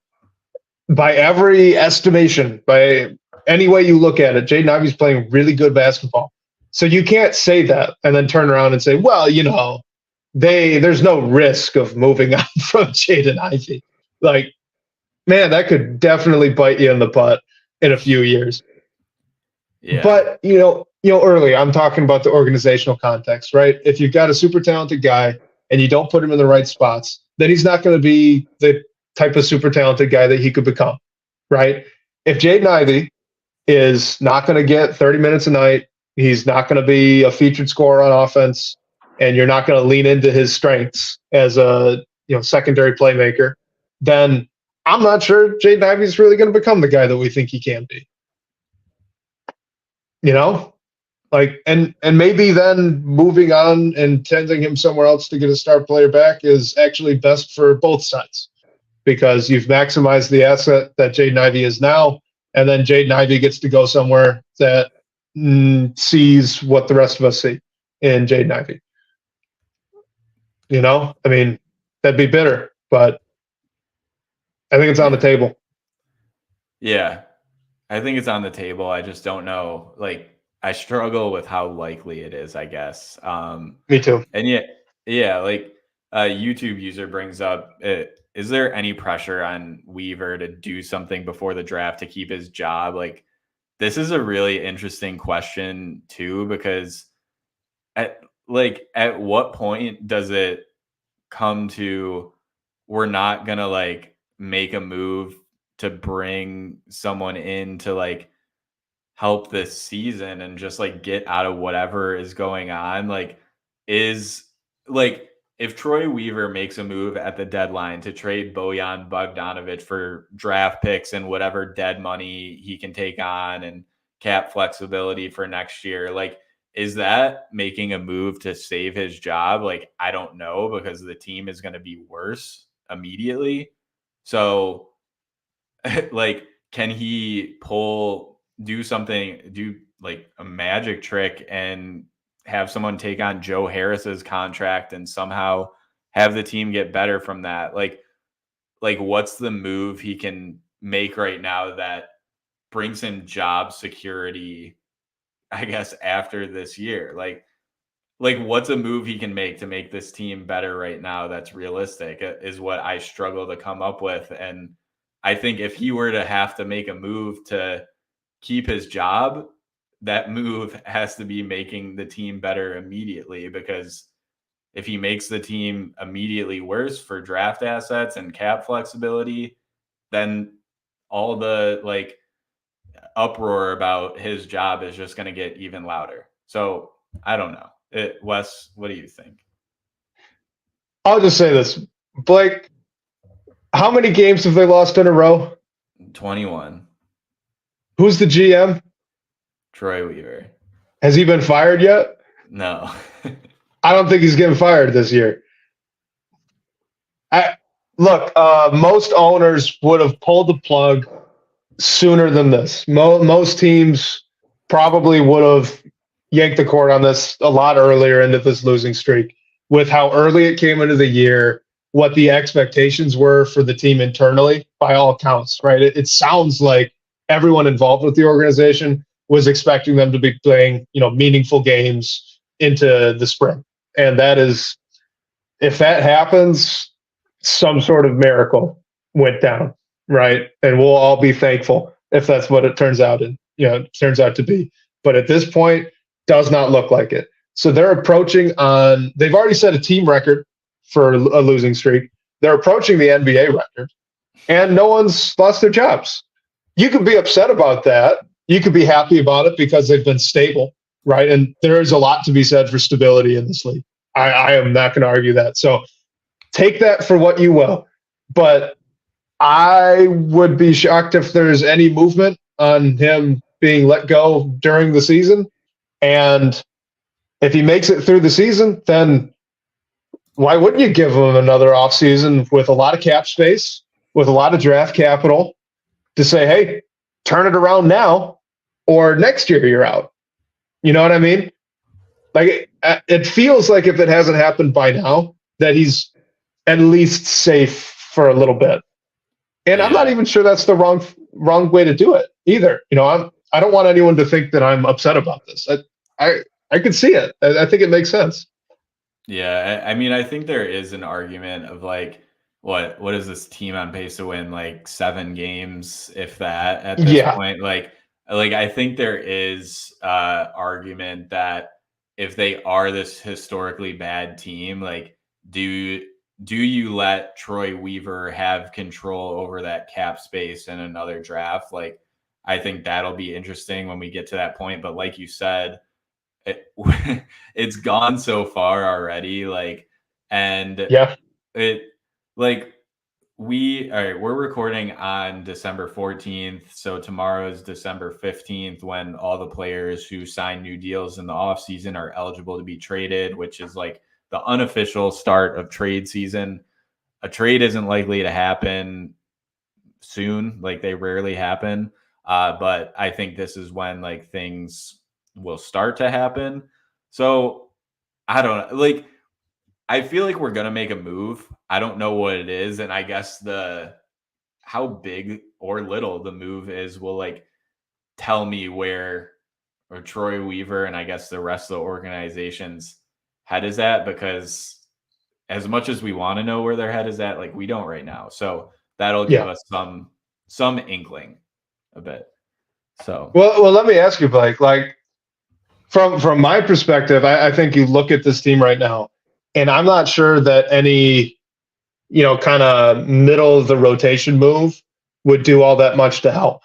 A: by every estimation, by any way you look at it, Jaden Ivey's playing really good basketball. So you can't say that and then turn around and say, well, there's no risk of moving on from Jaden Ivey. Man, that could definitely bite you in the butt in a few years. Yeah. But, earlier I'm talking about the organizational context, right? If you've got a super talented guy and you don't put him in the right spots, then he's not going to be the type of super talented guy that he could become, right? If Jaden Ivey is not going to get 30 minutes a night, he's not going to be a featured scorer on offense, and you're not going to lean into his strengths as a secondary playmaker, then I'm not sure Jaden Ivey is really going to become the guy that we think he can be. And maybe then moving on and sending him somewhere else to get a star player back is actually best for both sides, because you've maximized the asset that Jaden Ivey is now, and then Jaden Ivey gets to go somewhere that sees what the rest of us see in Jaden Ivey. I mean, that'd be bitter, but I think it's on the table.
B: Yeah, I think it's on the table. I just don't know. I struggle with how likely it is, I guess.
A: Me too.
B: And a YouTube user brings up, is there any pressure on Weaver to do something before the draft to keep his job? This is a really interesting question too, because at what point does it come to we're not gonna make a move to bring someone in to like help this season and just like get out of whatever is going on, like is like if Troy Weaver makes a move at the deadline to trade Bogdan Bogdanovic for draft picks and whatever dead money he can take on and cap flexibility for next year, like is that making a move to save his job? Like, I don't know, because the team is going to be worse immediately. So like, can he do like a magic trick and have someone take on Joe Harris's contract and somehow have the team get better from that? Like what's the move he can make right now that brings him job security, I guess, after this year? Like what's a move he can make to make this team better right now that's realistic is what I struggle to come up with. And I think if he were to have to make a move to keep his job, that move has to be making the team better immediately, because if he makes the team immediately worse for draft assets and cap flexibility, then all the like uproar about his job is just going to get even louder. So I don't know. Wes, what do you think?
A: I'll just say this, Blake, how many games have they lost in a row?
B: 21.
A: Who's the GM?
B: Troy Weaver.
A: Has he been fired yet?
B: No.
A: I don't think he's getting fired this year. Most owners would have pulled the plug sooner than this. Most teams probably would have yanked the cord on this a lot earlier into this losing streak, with how early it came into the year, what the expectations were for the team internally, by all accounts, right? It sounds like everyone involved with the organization was expecting them to be playing, meaningful games into the spring. And that is, if that happens, some sort of miracle went down, right? And we'll all be thankful if that's what it turns out to be. But at this point, does not look like it. So they're they've already set a team record for a losing streak. They're approaching the NBA record, and no one's lost their jobs. You could be upset about that. You could be happy about it because they've been stable, right? And there is a lot to be said for stability in this league. I am not going to argue that. So take that for what you will. But I would be shocked if there's any movement on him being let go during the season. And if he makes it through the season, then why wouldn't you give him another offseason with a lot of cap space, with a lot of draft capital, to say, hey, turn it around now, or next year you're out? You know what I mean? Like, it feels like, if it hasn't happened by now, that he's at least safe for a little bit. And yeah. I'm not even sure that's the wrong way to do it either. I don't want anyone to think that I'm upset about this. I could see it. I think it makes sense.
B: Yeah, I mean, I think there is an argument of like, what is this team on pace to win, like 7 games, if that, at this point? Like I think there is argument that if they are this historically bad team, like do you let Troy Weaver have control over that cap space in another draft? Like, I think that'll be interesting when we get to that point. But like you said, it's gone so far already. Like, and
A: yeah,
B: we're recording on December 14th. So tomorrow is December 15th, when all the players who sign new deals in the offseason are eligible to be traded, which is like the unofficial start of trade season. A trade isn't likely to happen soon. Like, they rarely happen. But I think this is when like things will start to happen. So I don't know. Like, I feel like we're going to make a move. I don't know what it is. And I guess how big or little the move is will like tell me where Troy Weaver and I guess the rest of the organization's head is at, because as much as we want to know where their head is at, like, we don't right now. So that'll give us some inkling a bit. So
A: well, let me ask you, Blake, like, from my perspective, I think you look at this team right now, and I'm not sure that any, kind of middle of the rotation move would do all that much to help.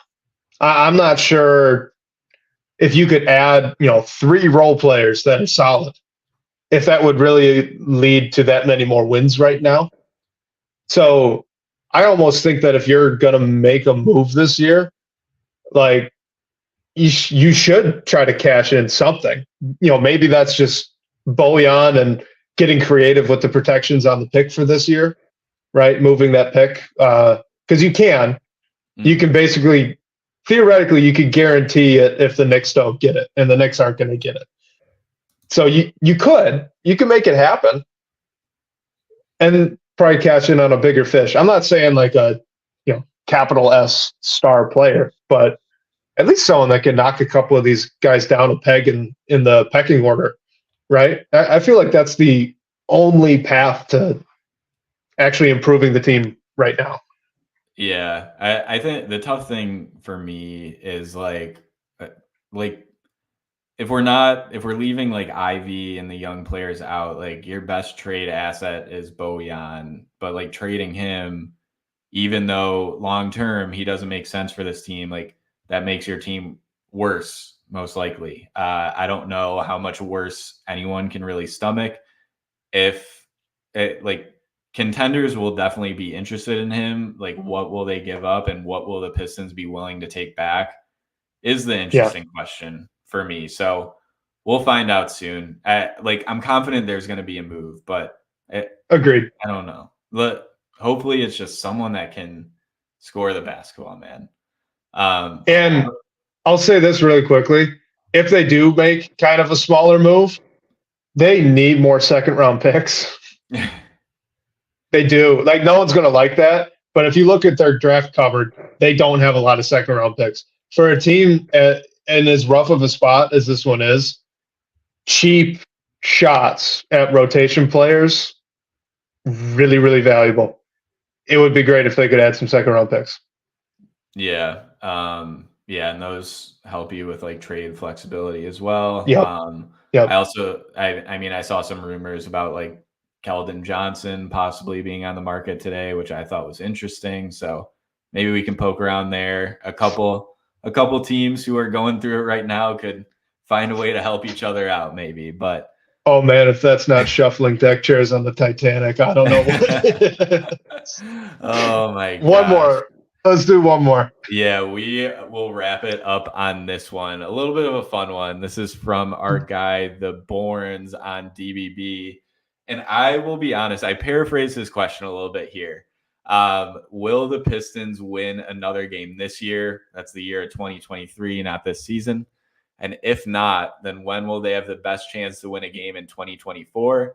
A: I'm not sure if you could add, 3 role players that are solid, if that would really lead to that many more wins right now. So I almost think that if you're going to make a move this year, like you should try to cash in something. Maybe that's just bullion and getting creative with the protections on the pick for this year, right? Moving that pick. Because you can basically, theoretically, you could guarantee it if the Knicks don't get it, and the Knicks aren't going to get it. So you can make it happen, and probably cash in on a bigger fish. I'm not saying like a capital S star player, but at least someone that can knock a couple of these guys down a peg in the pecking order, right? I feel like that's the only path to actually improving the team right now.
B: Yeah, I think the tough thing for me is like if we're leaving like Ivy and the young players out, like your best trade asset is Bojan, but like trading him, even though long term he doesn't make sense for this team, like that makes your team worse, most likely. I don't know how much worse anyone can really stomach. If it, like contenders will definitely be interested in him, like what will they give up and what will the Pistons be willing to take back is the interesting question for me. So we'll find out soon. I'm confident there's going to be a move, but
A: agreed.
B: I don't know. But hopefully it's just someone that can score the basketball, man.
A: And I'll say this really quickly. If they do make kind of a smaller move, they need more second round picks. They do. Like, no one's going to like that. But if you look at their draft cupboard, they don't have a lot of second round picks. For a team in as rough of a spot as this one is, cheap shots at rotation players, really, really valuable. It would be great if they could add some second round picks.
B: Yeah. And those help you with like trade flexibility as well.
A: Yep.
B: I saw some rumors about like Keldon Johnson possibly being on the market today, which I thought was interesting. So maybe we can poke around there. A couple teams who are going through it right now could find a way to help each other out, maybe. But
A: oh man, if that's not shuffling deck chairs on the Titanic, I don't know what.
B: Oh my god.
A: One more. Let's do one more.
B: Yeah, we will wrap it up on this one. A little bit of a fun one. This is from our guy, the Borns on DBB. And I will be honest, I paraphrase his question a little bit here. Will the Pistons win another game this year? That's the year of 2023, not this season. And if not, then when will they have the best chance to win a game in 2024?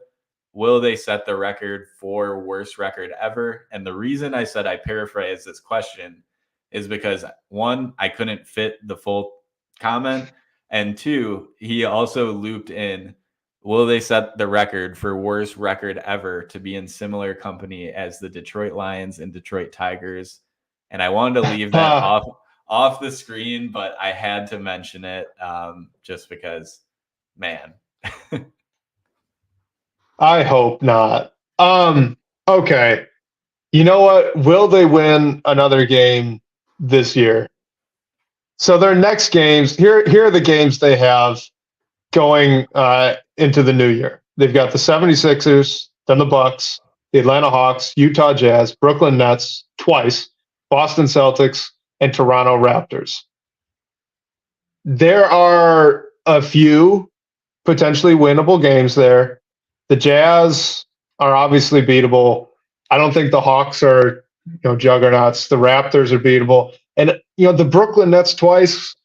B: Will they set the record for worst record ever? And the reason I said I paraphrase this question is because, one, I couldn't fit the full comment. And two, he also looped in, will they set the record for worst record ever to be in similar company as the Detroit Lions and Detroit Tigers? And I wanted to leave that off the screen, but I had to mention it just because, man.
A: I hope not. Okay. You know what? Will they win another game this year? So their next games, here are the games they have going into the new year. They've got the 76ers, then the Bucks, the Atlanta Hawks, Utah Jazz, Brooklyn Nets twice, Boston Celtics, and Toronto Raptors. There are a few potentially winnable games there. The Jazz are obviously beatable. I don't think the Hawks are, juggernauts. The Raptors are beatable. And, the Brooklyn Nets twice,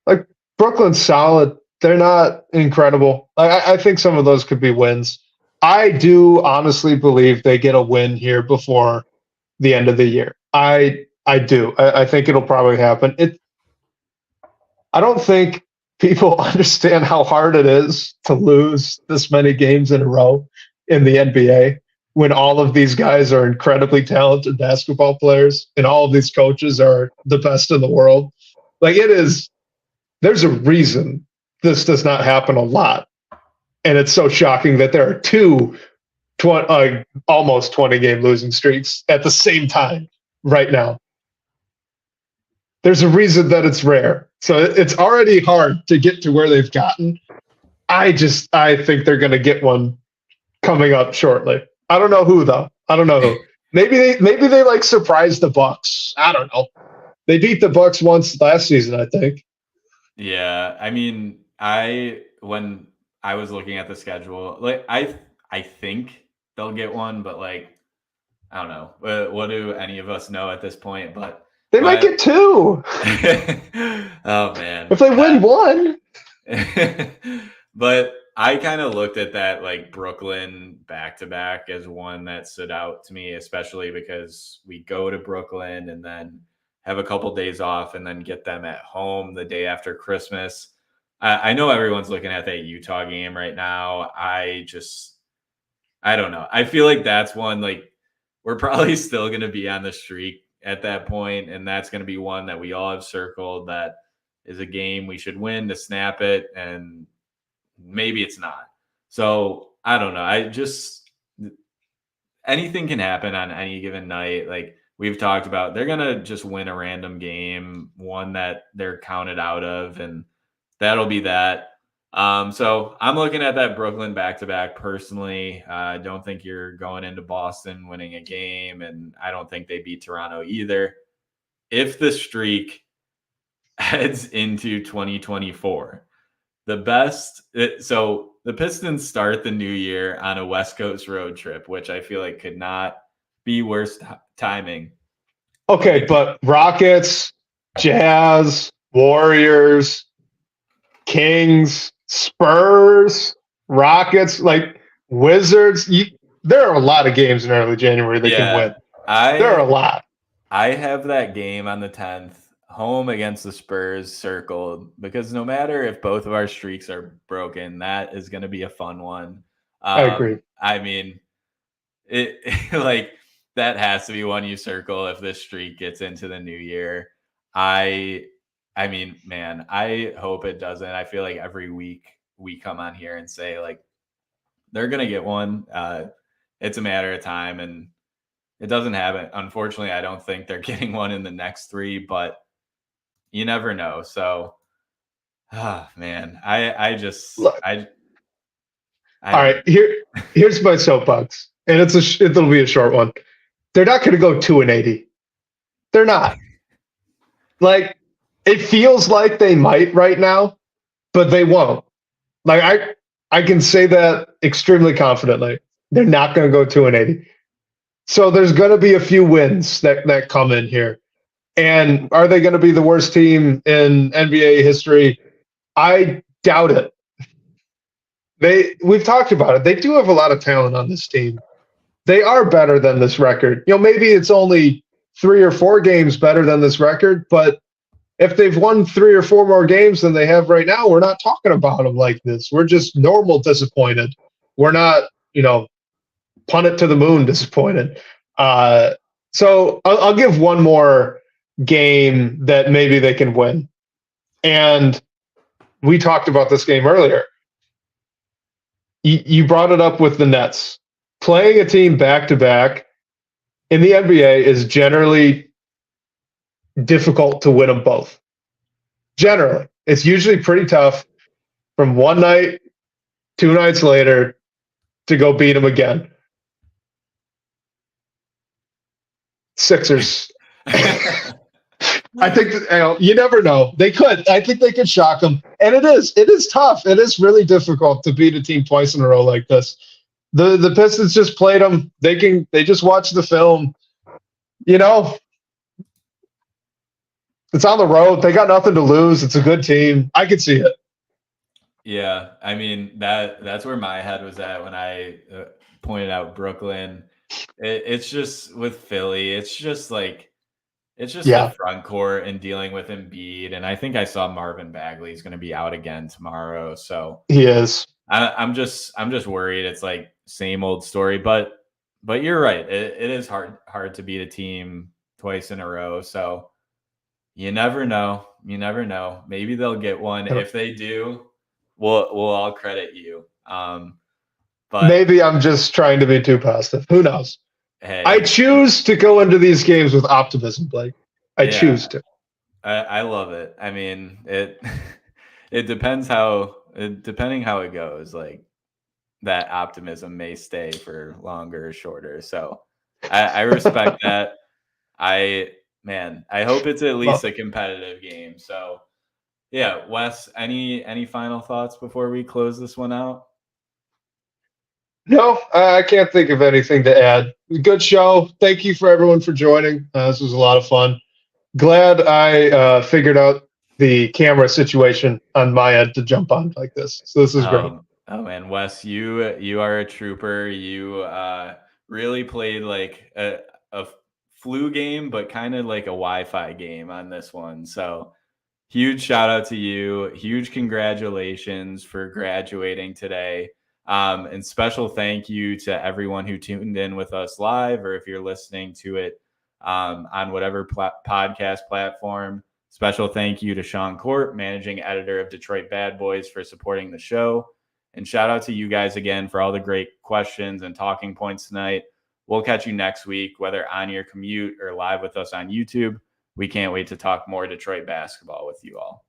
A: like Brooklyn's solid. They're not incredible. I think some of those could be wins. I do honestly believe they get a win here before the end of the year. I do. I think it'll probably happen. I don't think people understand how hard it is to lose this many games in a row in the NBA when all of these guys are incredibly talented basketball players and all of these coaches are the best in the world. Like, it is, there's a reason this does not happen a lot. And it's so shocking that there are two almost 20 game losing streaks at the same time right now. There's a reason that it's rare. So it's already hard to get to where they've gotten. I think they're going to get one coming up shortly. I don't know who though. I don't know who. Maybe they like surprise the Bucks. I don't know. They beat the Bucks once last season, I think.
B: Yeah, I mean, when I was looking at the schedule, like I think they'll get one, but like I don't know. What do any of us know at this point? But
A: they might get two.
B: Oh man!
A: If they win one.
B: But I kind of looked at that like Brooklyn back-to-back as one that stood out to me, especially because we go to Brooklyn and then have a couple days off and then get them at home the day after Christmas. I know everyone's looking at that Utah game right now. I don't know. I feel like that's one, like we're probably still going to be on the streak at that point, and that's going to be one that we all have circled that is a game we should win to snap it, and maybe it's not. So I don't know. Anything can happen on any given night. Like we've talked about, they're going to just win a random game, one that they're counted out of, and that'll be that. So I'm looking at that Brooklyn back-to-back personally. I don't think you're going into Boston winning a game, and I don't think they beat Toronto either. If the streak heads into 2024, so the Pistons start the new year on a West Coast road trip, which I feel like could not be worse timing.
A: Okay, but Rockets, Jazz, Warriors, Kings, Spurs, Rockets, like Wizards. There are a lot of games in early January they can win. There are a lot.
B: I have that game on the 10th, home against the Spurs, circled, because no matter if both of our streaks are broken, that is going to be a fun one.
A: I agree.
B: I mean, it like that has to be one you circle if this streak gets into the new year. I mean, man, I hope it doesn't. I feel like every week we come on here and say like they're going to get one. It's a matter of time, and it doesn't happen. Unfortunately, I don't think they're getting one in the next three, but you never know. So, man, all
A: right, here's my soapbox, and it'll be a short one. They're not going to go 2-80. They're not. Like, it feels like they might right now, but they won't. Like I can say that extremely confidently. They're not going to go 2-80. So there's going to be a few wins that come in here. And are they going to be the worst team in NBA history? I doubt it. We've talked about it. They do have a lot of talent on this team. They are better than this record. Maybe it's only 3 or 4 games better than this record, but if they've won 3 or 4 more games than they have right now, we're not talking about them like this. We're just normal disappointed. We're not, punt it to the moon disappointed. So I'll give one more game that maybe they can win. And we talked about this game earlier. You brought it up with the Nets. Playing a team back-to-back in the NBA is generally difficult to win them both. Generally. It's usually pretty tough from one night, 2 nights later to go beat them again. Sixers. I think you never know. They could. I think they could shock them. And it is tough. It is really difficult to beat a team twice in a row like this. The Pistons just played them. They just watch the film. It's on the road. They got nothing to lose. It's a good team. I could see it.
B: Yeah, I mean that's where my head was at when I pointed out Brooklyn. It's just with Philly. It's just the front court and dealing with Embiid. And I think I saw Marvin Bagley is going to be out again tomorrow. So
A: he is.
B: I'm just worried. It's like same old story. But you're right. It is hard to beat a team twice in a row. So you never know. Maybe they'll get one. If they do, we'll all credit you. But
A: maybe I'm just trying to be too positive. Who knows?
B: Hey,
A: I choose to go into these games with optimism, Blake. I choose to.
B: I love it. I mean, it it depending how it goes, like that optimism may stay for longer or shorter. So I respect that. I hope it's at least a competitive game. So yeah, Wes, any final thoughts before we close this one out?
A: No, I can't think of anything to add. Good show. Thank you for everyone for joining. This was a lot of fun. Glad I figured out the camera situation on my end to jump on like this. So this is great.
B: Oh man, Wes, you are a trooper. You really played like a flu game, but kind of like a Wi-Fi game on this one. So huge shout out to you. Huge congratulations for graduating today. And special thank you to everyone who tuned in with us live, or if you're listening to it on whatever podcast platform. Special thank you to Sean Court, managing editor of Detroit Bad Boys, for supporting the show. And shout out to you guys again for all the great questions and talking points tonight. We'll catch you next week, whether on your commute or live with us on YouTube. We can't wait to talk more Detroit basketball with you all.